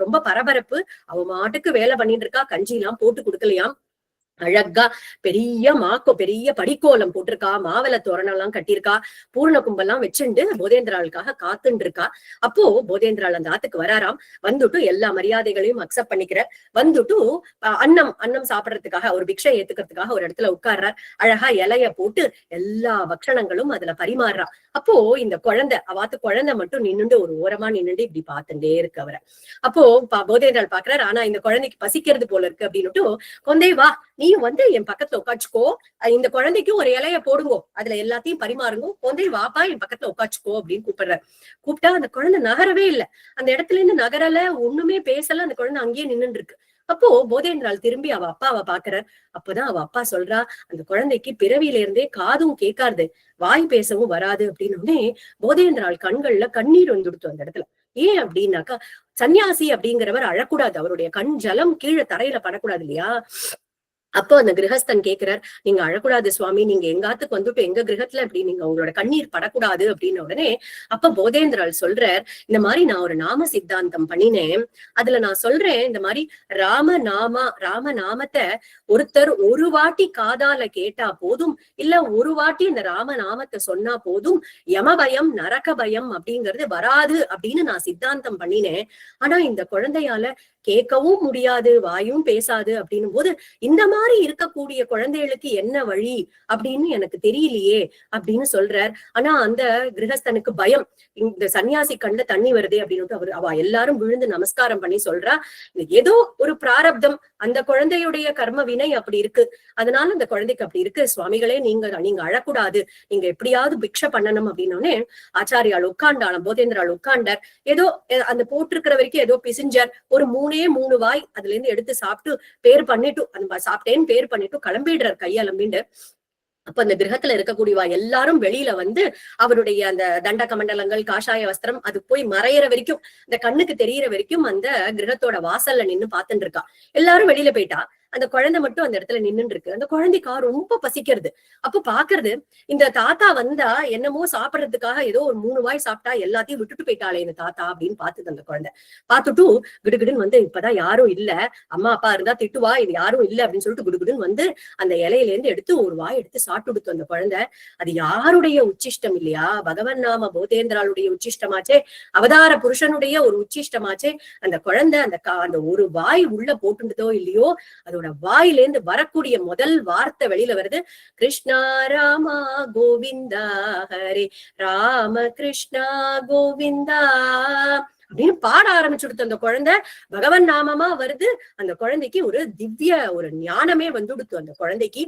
ரொம்ப பரபரப்பு. அவ மாட்டுக்கு வேலை பண்ணிட்டு இருக்கா, கஞ்சி எல்லாம் போட்டு கொடுக்கலையாம். அழகா பெரிய படிக்கோலம் போட்டிருக்கா, மாவள தோரணம் எல்லாம் கட்டியிருக்கா, பூர்ண கும்பெல்லாம் வச்சுண்டு போதேந்திராளுக்காக காத்துட்டு இருக்கா. அப்போ போதேந்திராள் அந்த ஆத்துக்கு வராராம். வந்துட்டு எல்லா மரியாதைகளையும் அக்செப்ட் பண்ணிக்கிற, வந்துட்டு அன்னம் சாப்பிடறதுக்காக ஒரு பிக்ஷை ஏத்துக்கிறதுக்காக ஒரு இடத்துல உட்கார்றார். அழகா இலைய போட்டு எல்லா பக்ஷணங்களும் அதுல பரிமாறுறா. அப்போ இந்த அவாத்து குழந்தை மட்டும் நின்னுண்டு ஒரு ஓரமா நின்னுண்டு இப்படி பார்த்துட்டே இருக்கு அவரை. அப்போ போதேந்திராள் பாக்குறாரு, ஆனா இந்த குழந்தைக்கு பசிக்கிறது போல இருக்கு அப்படின்னுட்டு, கொண்டே வா நீயும் வந்து என் பக்கத்துல உட்காச்சுக்கோ, இந்த குழந்தைக்கும் ஒரு இலைய போடுங்கோ, அதுல எல்லாத்தையும் பரிமாறுங்கோ, கொண்டே வாப்பா என் பக்கத்துல உட்காச்சுக்கோ அப்படின்னு கூப்பிட்டா அந்த குழந்தை நகரவே இல்லை. அந்த இடத்துல இருந்து நகரல, ஒண்ணுமே பேசல, அந்த குழந்தை அங்கேயே நின்னுட்டு இருக்கு. அப்போ போதேந்திரால் திரும்பி அவ அப்பாவை பாக்குறார். அப்பதான் அவ அப்பா சொல்றா, அந்த குழந்தைக்கு பிறவியில இருந்தே காதும் கேட்காது, வாய் பேசவும் வராது அப்படின்னு. போதேந்திரால் கண்கள்ல கண்ணீர் வந்துடுத்து அந்த இடத்துல. ஏன் அப்படின்னாக்கா, சன்னியாசி அப்படிங்கிறவர் அழக்கூடாது, அவருடைய கண் ஜலம் கீழே தரையில படக்கூடாது இல்லையா. அப்போ அந்த கிரகஸ்தன் கேட்கிறார், நீங்க அழக்கூடாது சுவாமி, நீங்க எங்காத்துக்கு வந்துட்டு எங்க கிரகத்துல இப்படி நீங்க உங்களோட கண்ணீர் படக்கூடாது அப்படின்னு உடனே அப்ப போதேந்திரால் சொல்றார், இந்த மாதிரி நான் ஒரு நாம சித்தாந்தம் பண்ணினேன், அதுல நான் சொல்றேன், இந்த மாதிரி ராம நாமத்தை ஒருத்தர் ஒரு வாட்டி காதால கேட்டா போதும், இல்ல ஒரு வாட்டி இந்த ராம நாமத்தை சொன்னா போதும், யம பயம் நரக பயம் அப்படிங்கிறது வராது அப்படின்னு நான் சித்தாந்தம் பண்ணினேன். ஆனா இந்த குழந்தையால கேட்கவும் முடியாது, வாயும் பேசாது அப்படின்னும் போது இந்த மாதிரி இருக்கக்கூடிய குழந்தைகளுக்கு என்ன வழி அப்படின்னு எனக்கு தெரியலையே அப்படின்னு சொல்றார். ஆனா அந்த கிரகஸ்தனுக்கு பயம், இந்த சன்னியாசி கண்ட தண்ணி வருதே அப்படின்னு அவ எல்லாரும் விழுந்து நமஸ்காரம் பண்ணி சொல்றா, ஏதோ ஒரு பிராரப்தம், அந்த குழந்தையுடைய கர்ம வினை அப்படி இருக்கு, அதனால அந்த குழந்தைக்கு அப்படி இருக்கு, சுவாமிகளே நீங்க அழக்கூடாது, நீங்க எப்படியாவது பிக்ஷை பண்ணணும் அப்படின்னோடனே ஆச்சாரியால் உட்காண்டாளாம், போதேந்திரால் உட்காண்டார். ஏதோ அந்த போட்டிருக்கிற வரைக்கும் ஏதோ பிசிஞ்சர், ஒரு 3 வாய் அதுல இருந்து எடுத்து சாப்பிட்டு பேர் பண்ணிட்டு, அந்த சாப்பிட்டேன்னு பேர் பண்ணிட்டு கிளம்பிடுறார் கையலம்பிண்டு. அப்ப அந்த கிரகத்துல இருக்கக்கூடியவா எல்லாரும் வெளியில வந்து அவருடைய அந்த தண்ட கமண்டலங்கள் காஷாய வஸ்திரம் அது போய் மறையிற வரைக்கும், இந்த கண்ணுக்கு தெரியற வரைக்கும் அந்த கிரகத்தோட வாசல்ல நின்னு பாத்துட்டு இருக்கா. எல்லாரும் வெளியில போயிட்டா, அந்த குழந்தை மட்டும் அந்த இடத்துல நின்னுட்டு இருக்கு. அந்த குழந்தைக்கா ரொம்ப பசிக்கிறது. அப்ப பாக்குறது, இந்த தாத்தா வந்தா என்னமோ சாப்பிடறதுக்காக ஏதோ ஒரு 3 வாய் சாப்பிட்டா எல்லாத்தையும் விட்டுட்டு போயிட்டாளே இந்த தாத்தா அப்படின்னு பாத்துது அந்த குழந்தை. பாத்துட்டு கிடுகிடுன்னு வந்து, இப்பதான் யாரும் இல்ல, அம்மா அப்பா இருந்தா திட்டுவா, இது யாரும் இல்ல அப்படின்னு சொல்லிட்டு கிடுகிடுன்னு வந்து அந்த இலையில இருந்து எடுத்து ஒரு வாய் எடுத்து சாப்பிட்டு அந்த குழந்தை. அது யாருடைய உச்சிஷ்டம் இல்லையா, பகவன் நாம போதேந்திராளுடைய உச்சிஷ்டமாச்சே, அவதார புருஷனுடைய ஒரு உச்சிஷ்டமாச்சே. அந்த குழந்தை அந்த ஒரு வாய் உள்ள போட்டுட்டதோ இல்லையோ, அதோட வாயிலேந்து வரக்கூடிய முதல் வார்த்தை வெளியில வருது, கிருஷ்ணா ராமா கோவிந்தா ஹரே ராம கிருஷ்ணா கோவிந்தா அப்படின்னு பாட ஆரம்பிச்சுடுத்து அந்த குழந்தை. பகவன் நாமமா வருது. அந்த குழந்தைக்கு ஒரு திவ்ய ஒரு ஞானமே வந்துடுத்து அந்த குழந்தைக்கு.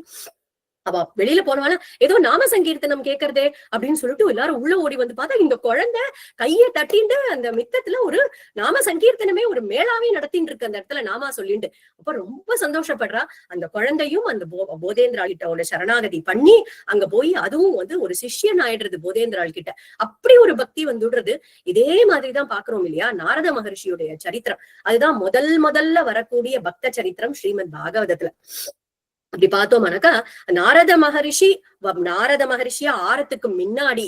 அவ வெளியில போனவால ஏதோ நாம சங்கீர்த்தனம் கேட்கறதே அப்படின்னு சொல்லிட்டு எல்லாரும் உள்ள ஓடி வந்து பார்த்தா, இந்த குழந்தை கையை தட்டிண்டு அந்த மித்தத்துல ஒரு நாம சங்கீர்த்தனமே ஒரு மேளாவே நடத்திட்டு இருக்கு அந்த இடத்துல நாமா சொல்லிட்டு. அப்ப ரொம்ப சந்தோஷப்படுறா. அந்த குழந்தையும் அந்த போதேந்திராள் கிட்ட ஒரு சரணாகதி பண்ணி அங்க போய் அதுவும் வந்து ஒரு சிஷ்யன் ஆயிடுறது போதேந்திராள் கிட்ட. அப்படி ஒரு பக்தி வந்துடுறது. இதே மாதிரிதான் பாக்குறோம் இல்லையா நாரத மகர்ஷியுடைய சரித்திரம். அதுதான் முதல்ல வரக்கூடிய பக்த சரித்திரம் ஸ்ரீமத் பாகவதத்துல. அப்படி பார்த்தோம்னாக்கா நாரத மகரிஷியா ஆறதுக்கு முன்னாடி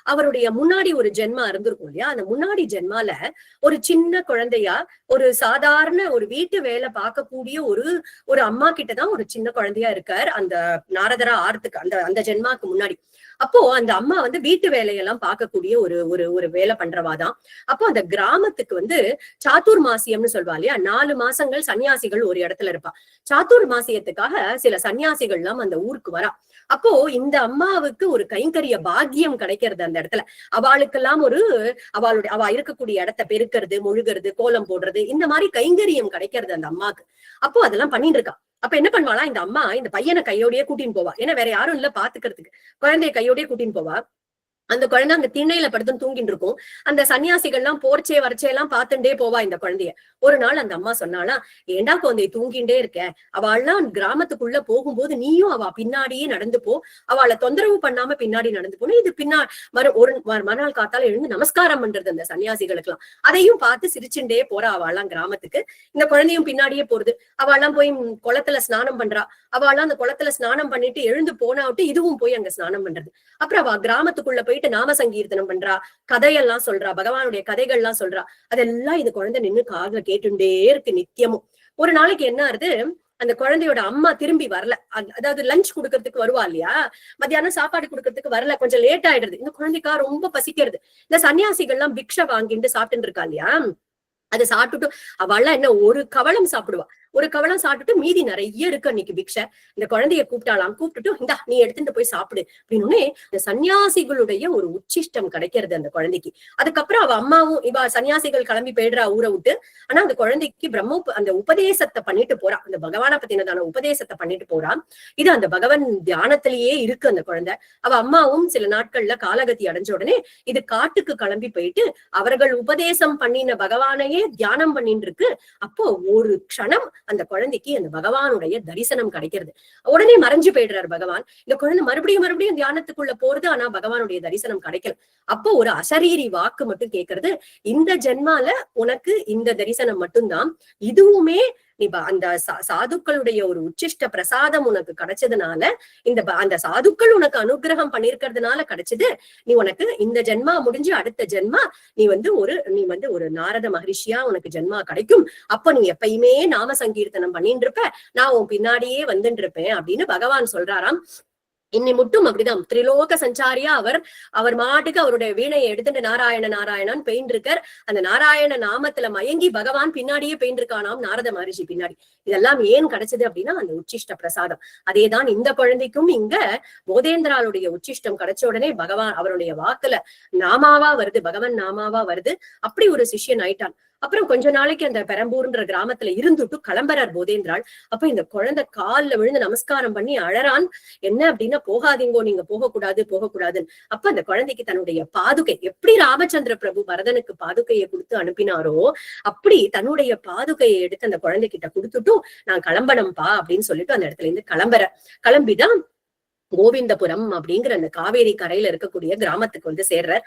அவருடைய முன்னாடி ஒரு ஜென்மா இருந்திருக்கும் இல்லையா. அந்த முன்னாடி ஜென்மால ஒரு சின்ன குழந்தையா ஒரு சாதாரண ஒரு வீட்டு வேலை பார்க்கக்கூடிய ஒரு அம்மா கிட்டதான் ஒரு சின்ன குழந்தையா இருக்கார் அந்த நாரதரா ஆறதுக்கு அந்த ஜென்மாக்கு முன்னாடி. அப்போ அந்த அம்மா வந்து வீட்டு வேலையெல்லாம் பார்க்கக்கூடிய ஒரு வேலை பண்றவாதான். அப்போ அந்த கிராமத்துக்கு வந்து சாத்துர் மாசியம்னு சொல்வா இல்லையா, 4 மாசங்கள் சன்னியாசிகள் ஒரு இடத்துல இருப்பா. சாத்துர் மாசியத்துக்காக சில சன்னியாசிகள் எல்லாம் அந்த ஊருக்கு வரா. அப்போ இந்த அம்மாவுக்கு ஒரு கைங்கரிய பாக்கியம் கிடைக்கிறது அந்த இடத்துல. அவளுக்கெல்லாம் அவ இருக்கக்கூடிய இடத்த பெருக்கிறது, முழுகிறது, கோலம் போடுறது, இந்த மாதிரி கைங்கரியம் கிடைக்கிறது அந்த அம்மாக்கு. அப்போ அதெல்லாம் பண்ணிட்டு இருக்கா. அப்ப என்ன பண்ணுவாளா இந்த அம்மா, இந்த பையனை கையோடய கூட்டின்னு போவா. ஏன்னா வேற யாரும் இல்ல பாத்துக்கிறதுக்கு, குழந்தைய கையோடய கூட்டின்னு போவா. அந்த குழந்தை அங்க திண்ணையில படுத்துன்னு தூங்கிட்டு இருக்கும். அந்த சன்னியாசிகள்லாம் போர்ச்சே வரச்சேலாம் பார்த்துட்டே போவா இந்த குழந்தைய. ஒரு நாள் அந்த அம்மா சொன்னாலா, ஏண்டா குழந்தை தூங்கிட்டே இருக்க, அவள்லாம் கிராமத்துக்குள்ள போகும்போது நீயும் அவ பின்னாடியே நடந்து போ, அவளை தொந்தரவு பண்ணாம பின்னாடி நடந்து போன. இது மறுநாள் காத்தால எழுந்து நமஸ்காரம் பண்றது அந்த சன்னியாசிகளுக்கு எல்லாம். அதையும் பார்த்து சிரிச்சுட்டே போறா அவள்லாம் கிராமத்துக்கு. இந்த குழந்தையும் பின்னாடியே போறது. அவள்லாம் போய் குளத்துல ஸ்நானம் பண்றா. அவள்லாம் அந்த குளத்துல ஸ்நானம் பண்ணிட்டு எழுந்து போனாவிட்டு இதுவும் போய் அங்க ஸ்நானம் பண்றது. அப்புறம் அவ கிராமத்துக்குள்ள போயிட்டு நாம சங்கீர்த்தனம் பண்றா, கதையெல்லாம் சொல்றா, பகவானுடைய கதைகள்லாம் சொல்றா. அதெல்லாம் இது குழந்தை நின்னு காதுல கேட்டுட்டே இருக்கு நித்தியமும். ஒரு நாளைக்கு என்ன ஆகுது, அந்த குழந்தையோட அம்மா திரும்பி வரல. அதாவது லஞ்ச் குடுக்கறதுக்கு வருவா இல்லையா, மத்தியானம் சாப்பாடு குடுக்கறதுக்கு வரல, கொஞ்சம் லேட் ஆயிடுது. இந்த குழந்தைக்கா ரொம்ப பசிக்கிறது. இந்த சன்னியாசிகள்லாம் பிக்ஷை வாங்கிட்டு சாப்பிட்டு இருக்கா இல்லையா, அதை சாப்பிட்டுட்டு அவள்லாம் என்ன ஒரு கவளம் சாப்பிடுவா. ஒரு கவளம் சாப்பிட்டுட்டு மீதி நிறைய இருக்கு அன்னைக்கு பிக்ஷை. இந்த குழந்தைய கூப்பிட்டாலாம், கூப்பிட்டுட்டு இந்தா நீ எடுத்துட்டு போய் சாப்பிடு அப்படின்னு இந்த சன்னியாசிகளுடைய ஒரு உச்சிஷ்டம் கிடைக்கிறது அந்த குழந்தைக்கு. அதுக்கப்புறம் அவ அம்மாவும் இவ சன்னியாசிகள் கிளம்பி போயிடுறா ஊரை விட்டு. ஆனா அந்த குழந்தைக்கு அந்த உபதேசத்தை பண்ணிட்டு போறா, அந்த பகவானை பத்தினதான உபதேசத்தை பண்ணிட்டு போறா. இது அந்த பகவான் தியானத்திலேயே இருக்கு அந்த குழந்தை. அவ அம்மாவும் சில நாட்கள்ல காலகதி அடைஞ்ச உடனே இது காட்டுக்கு கிளம்பி போயிட்டு அவர்கள் உபதேசம் பண்ணின பகவானையே தியானம் பண்ணிட்டு இருக்கு. அப்போ ஒரு க்ஷணம் அந்த குழந்தைக்கு அந்த பகவானுடைய தரிசனம் கிடைக்கிறது. உடனே மறைஞ்சு போயிடுறாரு பகவான். இந்த குழந்தை மறுபடியும் மறுபடியும் தியானத்துக்குள்ள போறது, ஆனா பகவானுடைய தரிசனம் கிடைக்கல. அப்போ ஒரு அசரீரி வாக்கு மட்டும் கேட்கறது, இந்த ஜென்மால உனக்கு இந்த தரிசனம் மட்டும்தான், இதுவுமே நீ அந்த சாதுக்களுடைய ஒரு உச்சிஷ்ட பிரசாதம் உனக்கு கிடைச்சதுனால, அந்த சாதுக்கள் உனக்கு அனுகிரகம் பண்ணிருக்கிறதுனால கிடைச்சது. நீ உனக்கு இந்த ஜென்மா முடிஞ்சு அடுத்த ஜென்மா நீ ஒரு நாரத மகரிஷியா உனக்கு ஜென்மா கிடைக்கும். அப்ப நீ எப்பயுமே நாம சங்கீர்த்தனம் பண்ணிட்டு இருப்ப, நான் உன் பின்னாடியே வந்துட்டு இருப்பேன் அப்படின்னு பகவான் சொல்றாராம். இன்னி மட்டும் அப்படிதான் திரிலோக சஞ்சாரியா அவர் மாட்டுக்கு அவருடைய வீணையை எடுத்துட்டு நாராயண நாராயணன் பெயிண்டிருக்கார். அந்த நாராயண நாமத்துல மயங்கி பகவான் பின்னாடியே பெயிண்டிருக்கானாம் நாரத மகரிஷி பின்னாடி. இதெல்லாம் ஏன் கிடைச்சது அப்படின்னா அந்த உச்சிஷ்ட பிரசாதம். அதேதான் இந்த குழந்தைக்கும் இங்க போதேந்திராளுடைய உச்சிஷ்டம் கிடைச்ச உடனே பகவான் அவருடைய வாக்குல நாமாவா வருது, பகவான் நாமாவா வருது. அப்படி ஒரு சிஷ்யன் ஆயிட்டான். அப்புறம் கொஞ்ச நாளைக்கு அந்த பெரம்பூர்ன்ற கிராமத்துல இருந்துட்டு கிளம்புறார் போதேந்திராள். அப்ப இந்த குழந்தை கால்ல விழுந்து நமஸ்காரம் பண்ணி அழறான். என்ன அப்படின்னா, போகாதீங்கோ, நீங்க போகக்கூடாதுன்னு. அப்ப அந்த குழந்தைக்கு தன்னுடைய பாதுகை, எப்படி ராமச்சந்திர பிரபு பரதனுக்கு பாதுகையை கொடுத்து அனுப்பினாரோ அப்படி தன்னுடைய பாதுகையை எடுத்து அந்த குழந்தைகிட்ட கொடுத்துட்டும், நான் கிளம்பணும்பா அப்படின்னு சொல்லிட்டு அந்த இடத்துல இருந்து கிளம்பிதான் கோவிந்தபுரம் அப்படிங்கிற அந்த காவேரி கரையில இருக்கக்கூடிய கிராமத்துக்கு சேர்றார்.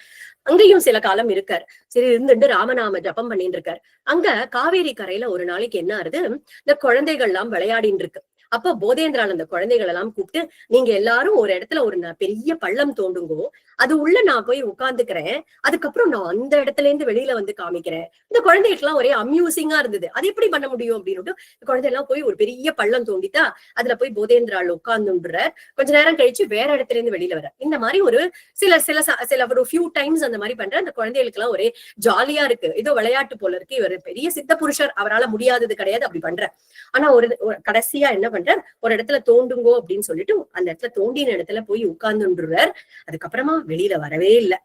அங்கேயும் சில காலம் இருக்கார். சரி, இருந்துட்டு ராமநாம ஜபம் பண்ணிட்டு இருக்கார். அங்க காவேரி கரையில ஒரு நாளைக்கு என்ன ஆறுது, இந்த குழந்தைகள் எல்லாம் விளையாடின்னு இருக்கு. அப்ப போதேந்திரால் அந்த குழந்தைகள் எல்லாம் கூப்பிட்டு, நீங்க எல்லாரும் ஒரு இடத்துல ஒரு பெரிய பள்ளம் தோண்டுங்கோ, அது உள்ள நான் போய் உட்கார்ந்துக்கிறேன், அதுக்கப்புறம் நான் அந்த இடத்துல இருந்து வெளியில வந்து காமிக்கிறேன். இந்த குழந்தைகளுக்கு எல்லாம் ஒரே அம்யூசிங்கா இருந்தது. அது எப்படி பண்ண முடியும் அப்படின்னு குழந்தை எல்லாம் போய் ஒரு பெரிய பள்ளம் தோண்டிட்டா அதுல போய் போதேந்திரால் உட்கார்ந்துடுற. கொஞ்ச நேரம் கழிச்சு வேற இடத்துல இருந்து வெளியில வர. இந்த மாதிரி ஒரு சில ஒரு ஃபியூ டைம்ஸ் அந்த மாதிரி பண்ற. அந்த குழந்தைகளுக்கு எல்லாம் ஒரே ஜாலியா இருக்கு, ஏதோ விளையாட்டு போல இருக்கு. இவர் பெரிய சித்த புருஷர், அவரால் முடியாதது கிடையாது, அப்படி பண்ற. ஆனா ஒரு கடைசியா என்ன பண்ற, ஒரு இடத்துல தோண்டுங்கோ அப்படின்னு சொல்லிட்டு அந்த இடத்துல தோண்டின இடத்துல போய் உட்கார்ந்துடுறார். அதுக்கப்புறமா வெளியில வரவே இல்லை,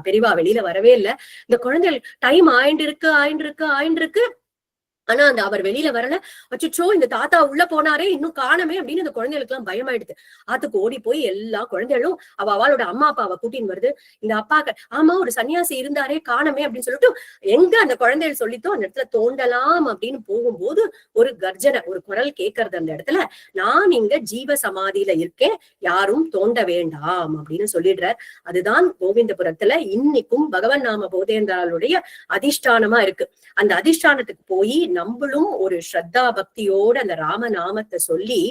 பெரியவா வெளியில வரவே இல்லை. இந்த குழந்தைகள் டைம் ஆயிண்டிருக்கு. ஆனா அவர் வெளியில வரல. அச்சோ, இந்த தாத்தா உள்ள போனாரே, இன்னும் காணமே அப்படின்னு அந்த குழந்தைகளுக்கு எல்லாம் பயமாயிடுது. ஆத்துக்கு ஓடி போய் எல்லா குழந்தைகளும் அவளோட அம்மா அப்பாவை கூட்டின்னு வருது. இந்த அப்பாக்கு, ஆமா ஒரு சன்னியாசி இருந்தாரே, காணமே அப்படின்னு சொல்லிட்டு எங்க அந்த குழந்தைகள் சொல்லித்தோ அந்த இடத்துல தோண்டலாம் அப்படின்னு போகும்போது ஒரு கர்ஜனை, ஒரு குரல் கேட்கறது அந்த இடத்துல, நான் இங்க ஜீவ சமாதியில இருக்கேன், யாரும் தோண்ட வேண்டாம் அப்படின்னு சொல்லிடுறார். அதுதான் கோவிந்தபுரத்துல இன்னைக்கும் பகவன் நாம போதேந்திராளுடைய அதிஷ்டானமா இருக்கு. அந்த அதிஷ்டானத்துக்கு போய் நம்மளும் ஒரு ஸ்ரத்தா பக்தியோட அந்த ராமநாமத்தை சொல்லி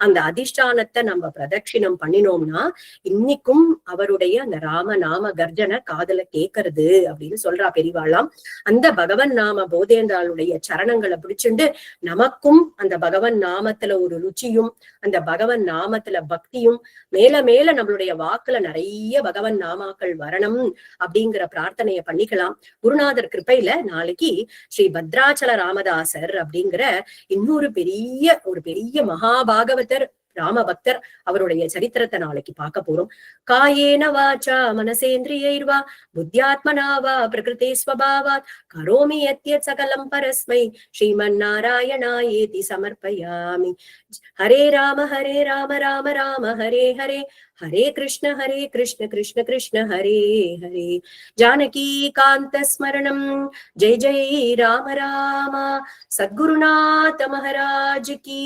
அந்த அதிஷ்டானத்தை நம்ம பிரதட்சிணம் பண்ணினோம்னா இன்னைக்கும் அவருடைய அந்த ராமநாம கர்ஜனை காதுல கேட்கறது அப்படின்னு சொல்றா பெரியவாளாம். அந்த பகவன் நாம போதேந்திராளுடைய சரணங்களை பிடிச்சுண்டு நமக்கும் அந்த பகவன் நாமத்துல ஒரு ருச்சியும் அந்த பகவன் நாமத்துல பக்தியும் மேல மேல நம்மளுடைய வாக்குல நிறைய பகவன் நாமாக்கள் வரணும் அப்படிங்கிற பிரார்த்தனைய பண்ணிக்கலாம். குருநாதர் கிருப்பையில நாளைக்கு ஸ்ரீ பத்ராச்சல ராமதாசர் அப்படிங்கிற இன்னொரு பெரிய மகாபாகவதர் ராமபக்தர், அவருடைய சரித்திரத்தை நாளைக்கு பார்க்க போறோம். காயேன வாச்சா மனசேந்திரியைர்வா புத்தியாத்மனாவா பிரகிருதே ஸ்வபாவாத் கரோமி யத்யத் சகலம் பரஸ்மை ஸ்ரீமன் நாராயணாயேதி சமர்ப்பயாமி. ஹரே ராம ராம ராம ஹரே ஹரே, ஹரே கிருஷ்ண கிருஷ்ண கிருஷ்ண ஹரே ஹரே. ஜானகி காந்த ஸ்மரணம். ஜெய் ஜெய் ராம ராம. சத்குருநாத மகாராஜ் கி.